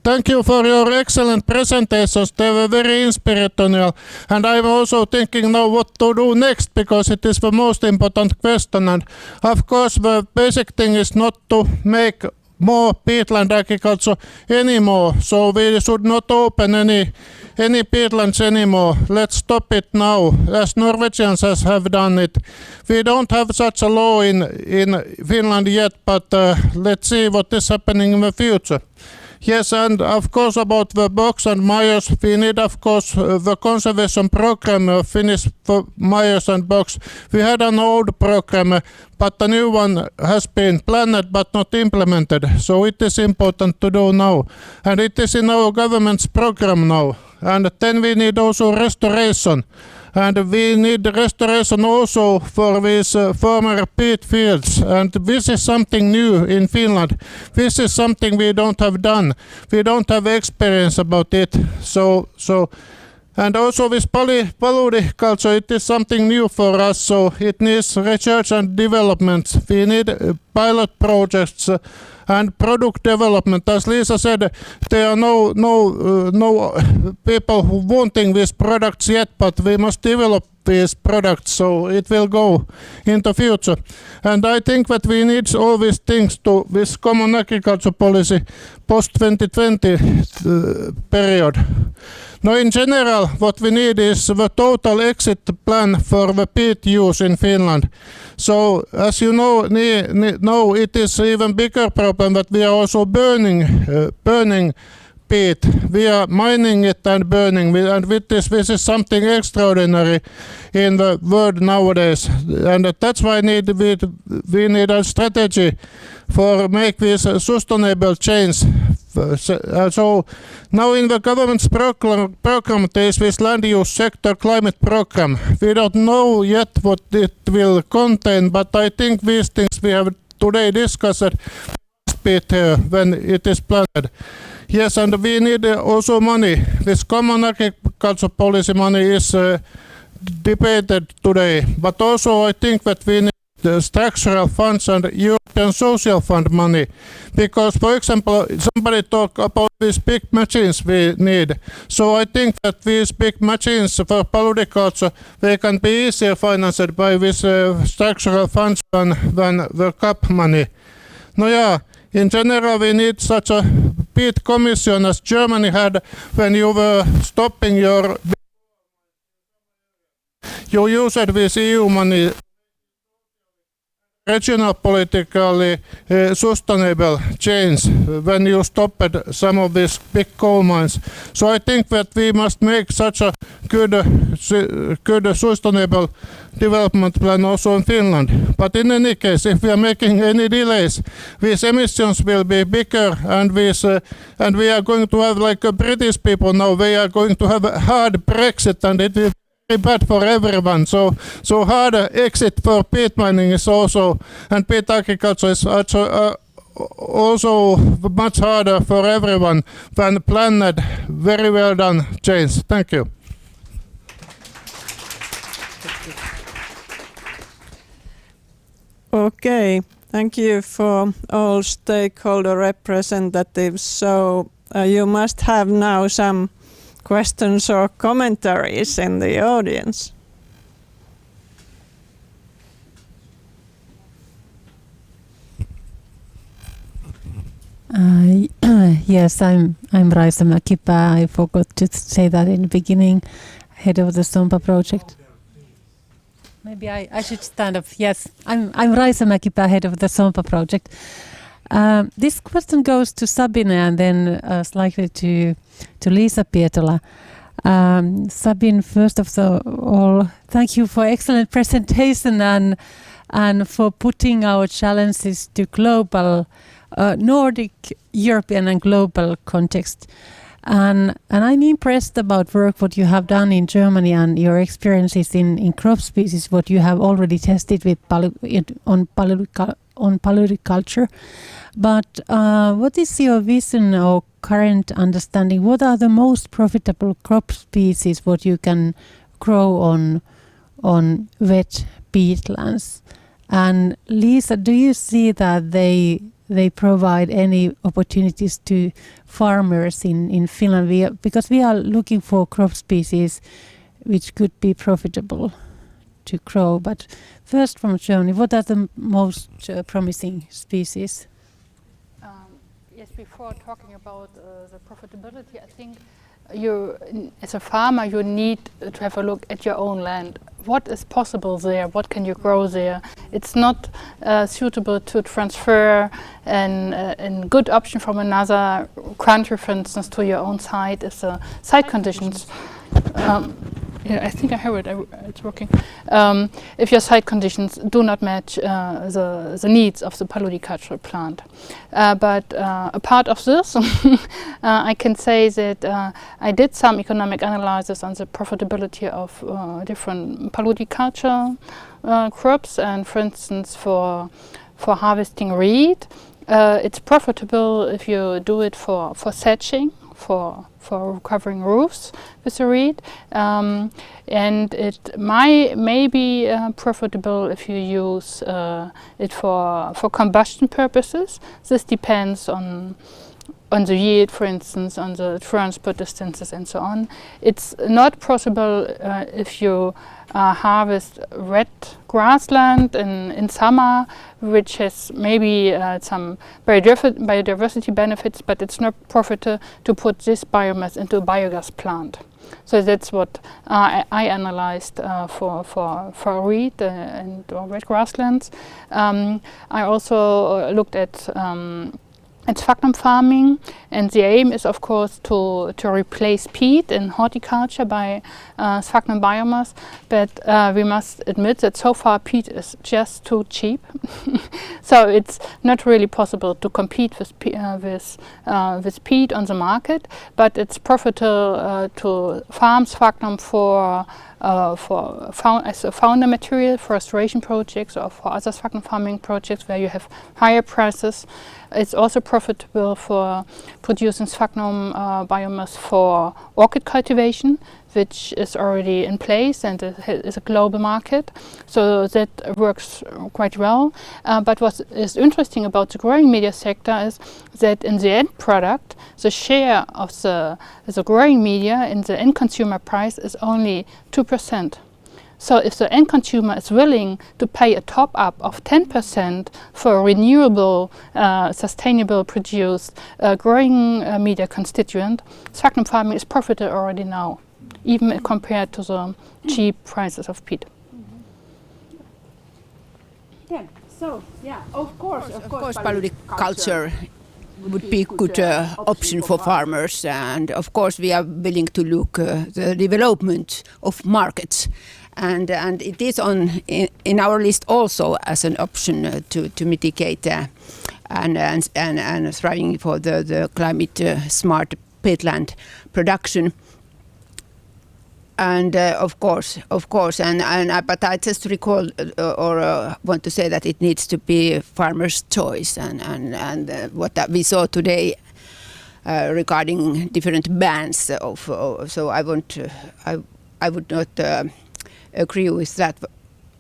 thank you for your excellent presentations. They were very inspirational. And I'm also thinking now what to do next, because it is the most important question. And of course, the basic thing is not to make more peatland agriculture anymore. So we should not open any peatlands anymore. Let's stop it now, as Norwegians have done it. We don't have such a law in Finland yet, but let's see what is happening in the future. Yes, and of course about the box and Myers, we need of course the conservation program of Finnish Myers and box. We had an old program, but the new one has been planned but not implemented. So it is important to do now. And it is in our government's program now. And then we need also restoration. And we need restoration also for these former peat fields. And this is something new in Finland. This is something we don't have done. We don't have experience about it. And also this politiculture, it is something new for us. So it needs research and development. We need pilot projects and product development. As Lisa said, there are no people who wanting these products yet, but we must develop these products so it will go in the future. And I think that we need all these things to this common agriculture policy post-2020 period. Now, in general, what we need is the total exit plan for the peat use in Finland. So, as you know, now it is even bigger problem that we are also burning peat. We are mining it and burning, and with this is something extraordinary in the world nowadays. And that's why we need a strategy for make this sustainable change. So now in the government's program there is this land use sector climate program. We don't know yet what it will contain, but I think these things we have today discussed must be there when it is planned. Yes, and we need also money. This common agriculture policy money is debated today, but also I think that we need the structural funds and European Social Fund money, because, for example, somebody talked about these big machines we need. So I think that these big machines for politiculture, they can be easier financed by this structural funds than the CAP money. No, yeah. In general, we need such a peat commission as Germany had when you were stopping you used this EU money regional politically sustainable change when you stopped some of these big coal mines. So I think that we must make such a good sustainable development plan also in Finland. But in any case, if we are making any delays, these emissions will be bigger, and we are going to have, like British people now, they are going to have a hard Brexit, and it will be bad for everyone. So hard exit for peat mining is also, and peat agriculture is also much harder for everyone than planned, very well done change. Thank you. Okay, thank you for all stakeholder representatives. So you must have now some questions or commentaries in the audience. Yes, I'm Raisa Mäkipää. I forgot to say that in the beginning, head of the SOMPA project. Maybe I should stand up. Yes, I'm Raisa Mäkipää, head of the SOMPA project. This question goes to Sabine and then slightly to Liisa Pietola. Sabine, first of all, thank you for excellent presentation and for putting our challenges to global, Nordic, European and global context. And I'm impressed about work what you have done in Germany and your experiences in crop species, what you have already tested with on polyculture. But what is your vision or current understanding? What are the most profitable crop species what you can grow on wet peatlands? And Liisa, do you see that they provide any opportunities to farmers in Finland? Because we are looking for crop species which could be profitable to grow. But first from Germany, what are the most promising species? Yes, before talking about the profitability, I think as a farmer, you need to have a look at your own land. What is possible there? What can you grow there? It's not suitable to transfer a good option from another country, for instance, to your own site if the site conditions. Yeah, I think I heard it. It's working. If your site conditions do not match the needs of the polycultural plant. But a part of this, I can say that I did some economic analysis on the profitability of different polyculture crops, and for instance, for harvesting reed, it's profitable if you do it for thatching, for covering roofs with the reed, and it may be profitable if you use it for combustion purposes. This depends on the yield, for instance, on the transport distances and so on. It's not possible if you harvest wet grassland in summer, which has maybe some biodiversity benefits, but it's not profitable to put this biomass into a biogas plant. So that's what I analyzed for reed and wet grasslands. I also looked at sphagnum farming, and the aim is of course to replace peat in horticulture by sphagnum biomass, but we must admit that so far peat is just too cheap. So it's not really possible to compete with peat on the market, but it's profitable to farm sphagnum as a founder material for restoration projects or for other sphagnum farming projects where you have higher prices. It's also profitable for producing sphagnum biomass for orchid cultivation, which is already in place and is a global market. So that works quite well. But what is interesting about the growing media sector is that in the end product, the share of the growing media in the end consumer price is only 2%. So if the end consumer is willing to pay a top up of 10% for renewable, sustainable produced growing media constituent, sphagnum farming is profitable already now, even compared to the cheap prices of peat. Yeah. So yeah, of course, polyculture would be a good option for farmers, and of course we are willing to look the development of markets. And it is in our list also as an option to mitigate and thriving for the climate smart peatland production. And of course, but I just recall or want to say that it needs to be farmer's choice, and what we saw today regarding different bans. So I would not agree with that.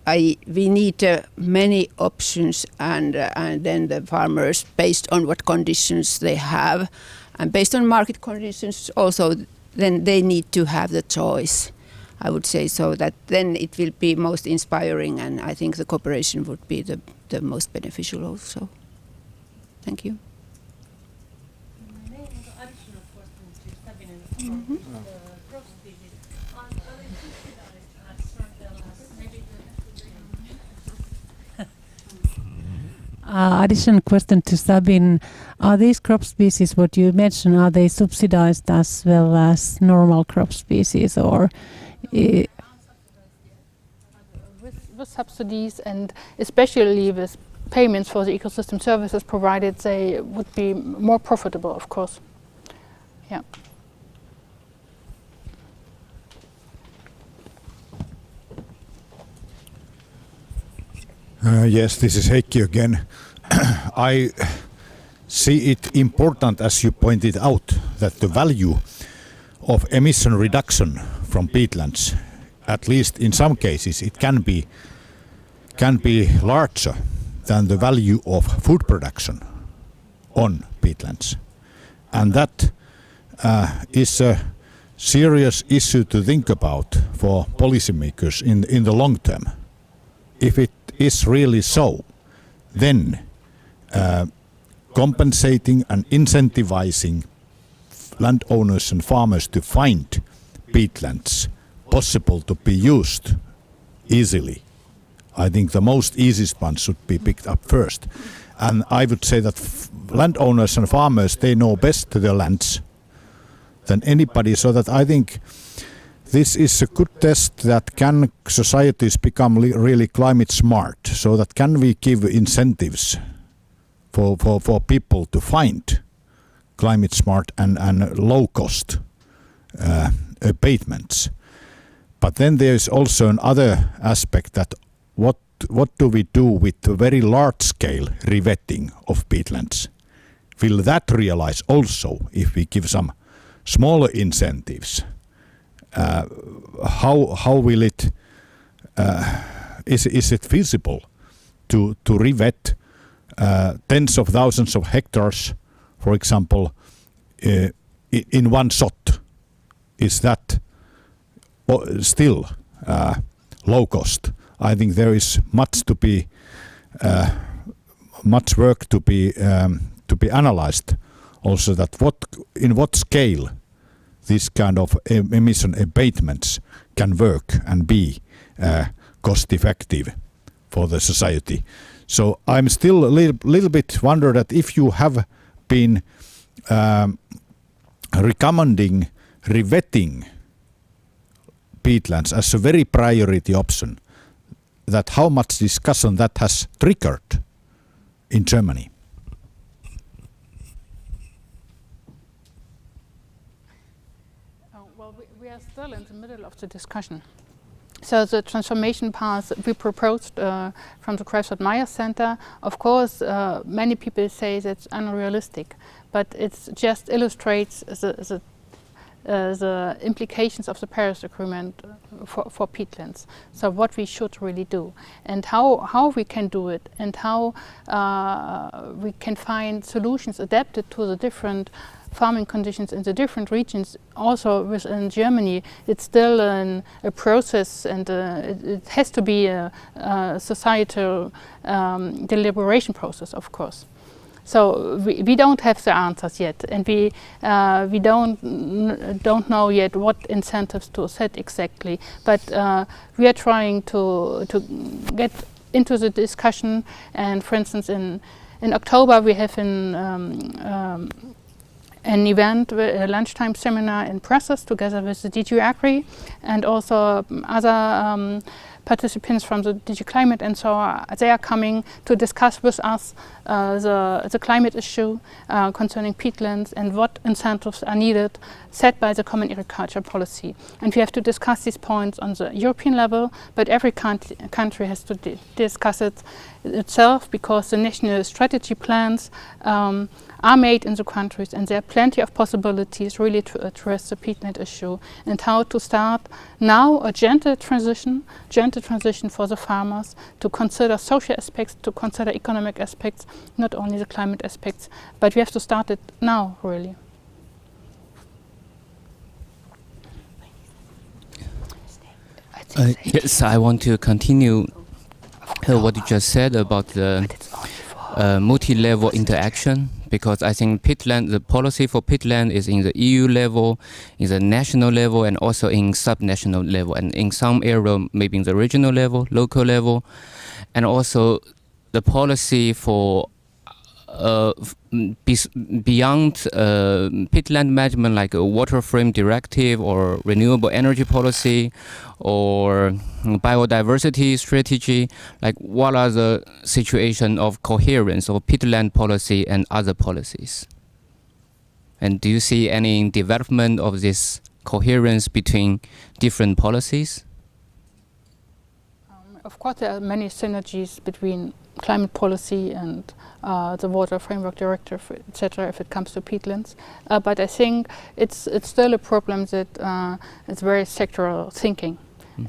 We need many options, and then the farmers, based on what conditions they have, and based on market conditions also, then they need to have the choice. I would say so that then it will be most inspiring, and I think the cooperation would be the most beneficial also. Thank you. Additional question to Sabine. Are these crop species, what you mentioned, are they subsidized as well as normal crop species, or with subsidies, and especially with payments for the ecosystem services provided, they would be more profitable, of course. Yeah. Yes, this is Heikki again. I see it important, as you pointed out, that the value of emission reduction from peatlands, at least in some cases, it can be larger than the value of food production on peatlands. And that is a serious issue to think about for policymakers in the long term. If it is really so, then compensating and incentivizing landowners and farmers to find peatlands possible to be used easily, I think the most easiest one should be picked up first. And I would say that landowners and farmers, they know best their lands than anybody, so that I think this is a good test that can societies become really climate smart, so that can we give incentives for people to find climate smart and low cost abatements. But then there is also another aspect, that what do we do with the very large scale revetting of peatlands? Will that realize also if we give some smaller incentives? How will it? Is it feasible to revet tens of thousands of hectares, for example, in one shot? Is that still low cost? I think there is much work to be analyzed. Also, that in what scale this kind of emission abatements can work and be cost effective for the society. So I'm still a little bit wonder that if you have been recommending revetting peatlands as a very priority option, that how much discussion that has triggered in Germany. Well, we are still in the middle of the discussion. So the transformation path we proposed from the Greifswald-Meyer Center, of course, many people say that's unrealistic, but it just illustrates the implications of the Paris Agreement for peatlands. So what we should really do, and how we can do it, and how we can find solutions adapted to the different farming conditions in the different regions. Also within Germany, it's still a process, and it has to be a societal deliberation process, of course. So we don't have the answers yet, and we don't know yet what incentives to set exactly. But we are trying to get into the discussion. And for instance, in October we have an event, a lunchtime seminar in Brussels, together with the DG Agri and also other participants from the DG Climate, and so they are coming to discuss with us the climate issue concerning peatlands and what incentives are needed set by the Common Agriculture Policy. And we have to discuss these points on the European level, but every country has to discuss it itself, because the national strategy plans are made in the countries, and there are plenty of possibilities really to address the peatland issue, and how to start now a gentle transition for the farmers to consider social aspects, to consider economic aspects, not only the climate aspects, but we have to start it now, really. Yes, I want to continue what you just said about the multi-level interaction because I think peatland, the policy for peatland is in the EU level, in the national level, and also in sub-national level, and in some area maybe in the regional level, local level, and also the policy for beyond peatland management, like a water frame directive or renewable energy policy or biodiversity strategy, like what are the situation of coherence of peatland policy and other policies? And do you see any development of this coherence between different policies? Of course, there are many synergies between climate policy and the Water Framework Directive, etc., if it comes to peatlands. But I think it's still a problem that it's very sectoral thinking,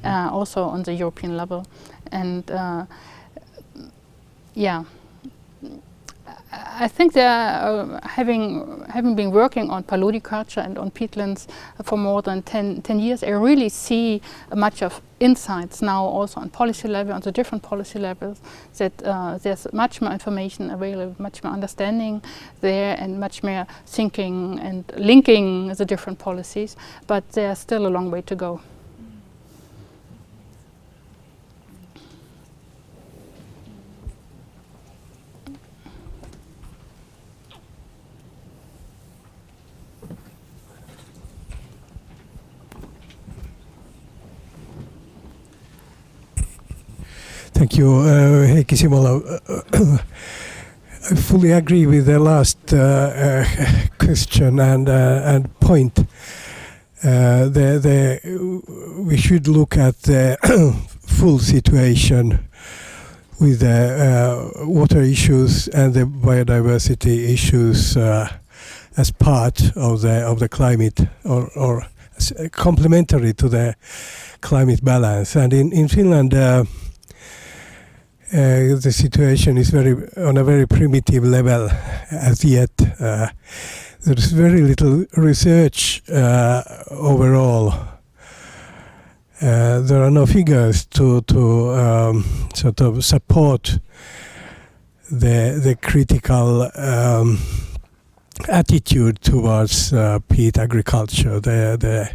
also on the European level. And yeah, I think they're having been working on paludiculture and on peatlands for more than 10 years. I really see much of insights now also on policy level, on the different policy levels, that there's much more information available, much more understanding there, and much more thinking and linking the different policies, but there's still a long way to go. Thank you, Heikki Simola. I fully agree with the last question and point. We should look at the full situation with the water issues and the biodiversity issues as part of the climate, or complementary to the climate balance. And in Finland, the situation is on a very primitive level as yet. There is very little research overall. There are no figures to sort of support the critical attitude towards peat agriculture. The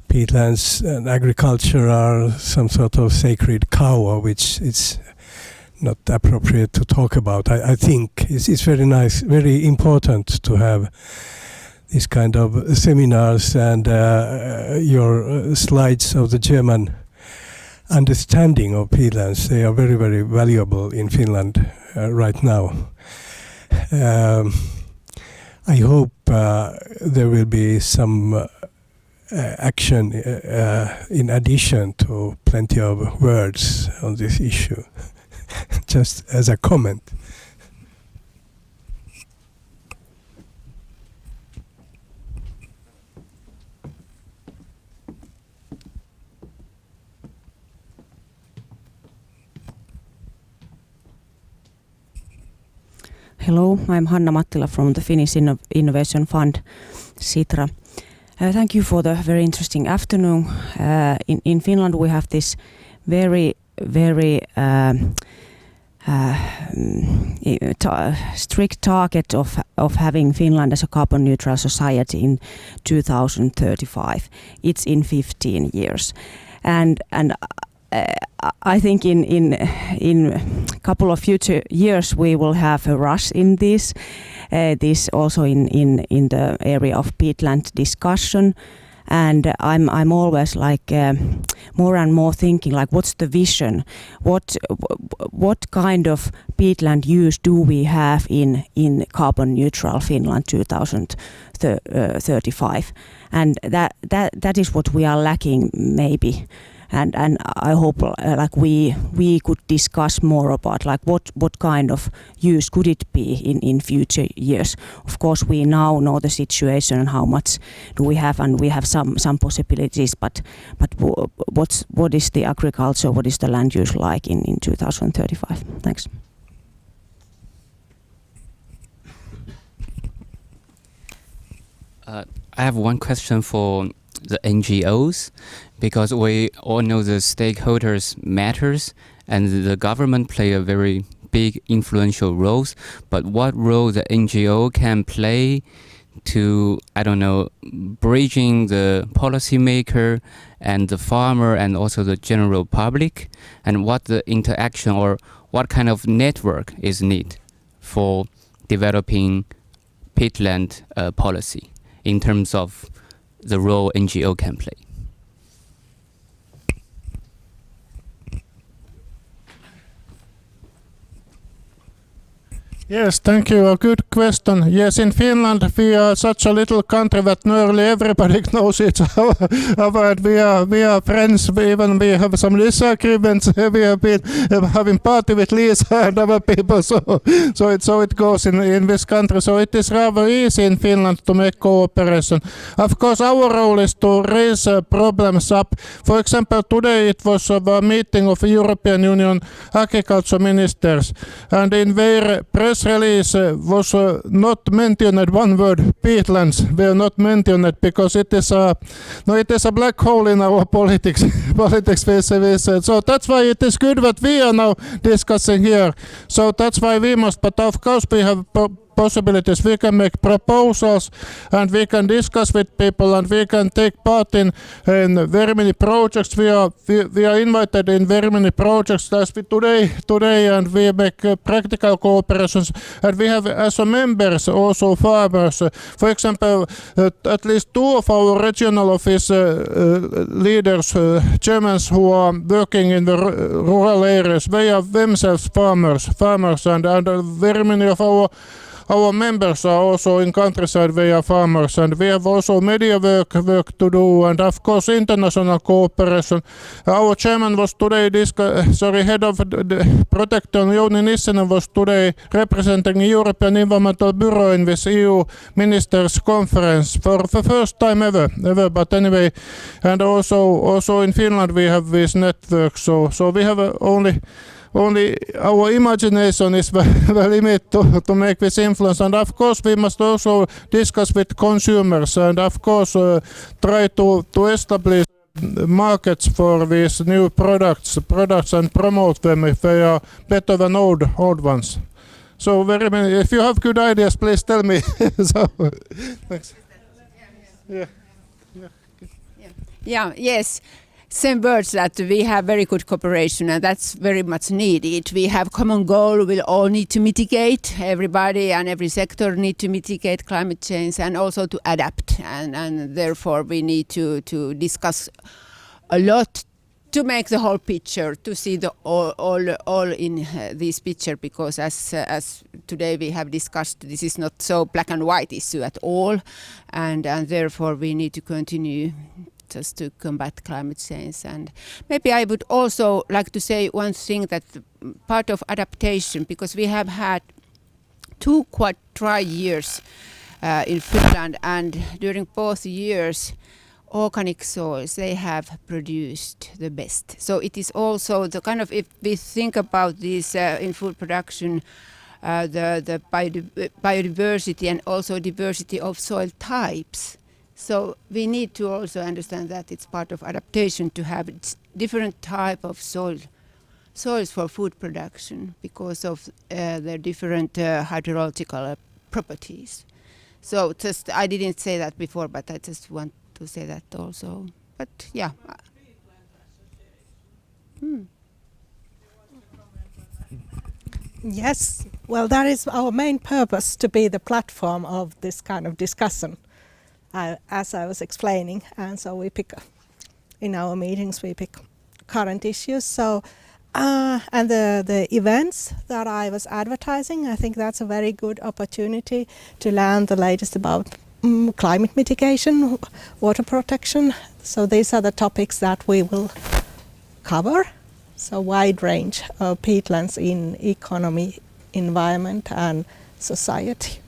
peatlands and agriculture are some sort of sacred cow, which it's not appropriate to talk about. I think it's very nice, very important to have these kind of seminars, and your slides of the German understanding of peatlands. They are very, very valuable in Finland right now. I hope there will be some action in addition to plenty of words on this issue. Just as a comment. Hello, I'm Hanna Mattila from the Finnish Innovation Fund, Sitra. Thank you for the very interesting afternoon. In Finland we have this very strict target of having Finland as a carbon neutral society in 2035. It's in 15 years, and I think in couple of future years we will have a rush in this also in the area of peatland discussion. And I'm always like more and more thinking like, what's the vision? What kind of peatland use do we have in carbon neutral Finland 2035? And that is what we are lacking maybe. And I hope like we could discuss more about like what kind of use could it be in future years. Of course we now know the situation and how much do we have, and we have some possibilities, but what is the agriculture, what is the land use like in 2035? Thanks. I have one question for the NGOs, because we all know the stakeholders matters, and the government play a very big influential roles, but what role the NGO can play to, I don't know, bridging the policymaker and the farmer and also the general public, and what the interaction or what kind of network is needed for developing peatland policy in terms of the role NGO can play. Yes, thank you. A good question. Yes, in Finland we are such a little country that nearly everybody knows each other. We are friends. Even we have some disagreements. We have been having party with Lisa and other people. So it goes in this country. So it is rather easy in Finland to make cooperation. Of course, our role is to raise problems up. For example, today it was a meeting of European Union agriculture ministers, and in their press release was not mentioned one word. Peatlands were not mentioned because it is a black hole in our politics. So that's why it is good that we are now discussing here. So that's why we must. But of course we have possibilities. We can make proposals and we can discuss with people and we can take part in very many projects. We are invited in very many projects as we today and we make practical cooperations, and we have as a members also farmers. For example, at least 2 of our regional office leaders, Germans who are working in the rural areas, they are themselves farmers and very many of our members are also in countryside, they are farmers, and we have also media work to do, and of course international cooperation. Our chairman was today, head of Protection, Jouni Nissinen, was today representing European Environmental Bureau in this EU Ministers Conference for the first time ever. But anyway, and also in Finland we have this network, so we have only our imagination is the limit to make this influence, and of course we must also discuss with consumers and of course try to establish markets for these new products and promote them if they are better than old ones. So very many. If you have good ideas, please tell me. So, thanks. Yes. Same words, that we have very good cooperation, and that's very much needed. We have common goal. We all need to mitigate. Everybody and every sector need to mitigate climate change and also to adapt. And therefore we need to discuss a lot to make the whole picture, to see the all in this picture. Because as today we have discussed, this is not so black and white issue at all, and therefore we need to continue just to combat climate change. And maybe I would also like to say one thing, that part of adaptation, because we have had 2 quite dry years in Finland, and during both years organic soils, they have produced the best. So it is also the kind of, if we think about this in food production, the biodiversity and also diversity of soil types. So we need to also understand that it's part of adaptation to have different type of soils for food production because of their different hydrological properties. So just, I didn't say that before, but I just want to say that also. But yeah. Yes, well, that is our main purpose, to be the platform of this kind of discussion. As I was explaining, and so we pick in our meetings, we pick current issues. So and the events that I was advertising, I think that's a very good opportunity to learn the latest about climate mitigation, water protection. So these are the topics that we will cover. So wide range of peatlands in economy, environment and society.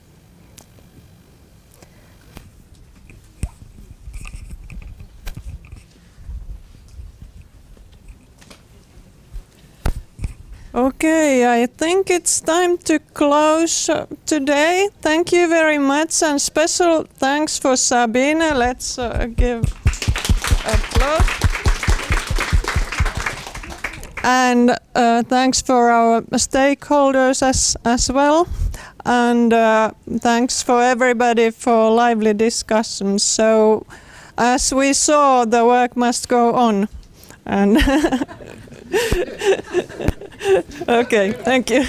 Okay, I think it's time to close today. Thank you very much, and special thanks for Sabine. Let's give applause. And thanks for our stakeholders as well. And thanks for everybody for lively discussions. So as we saw, the work must go on. And okay, thank you.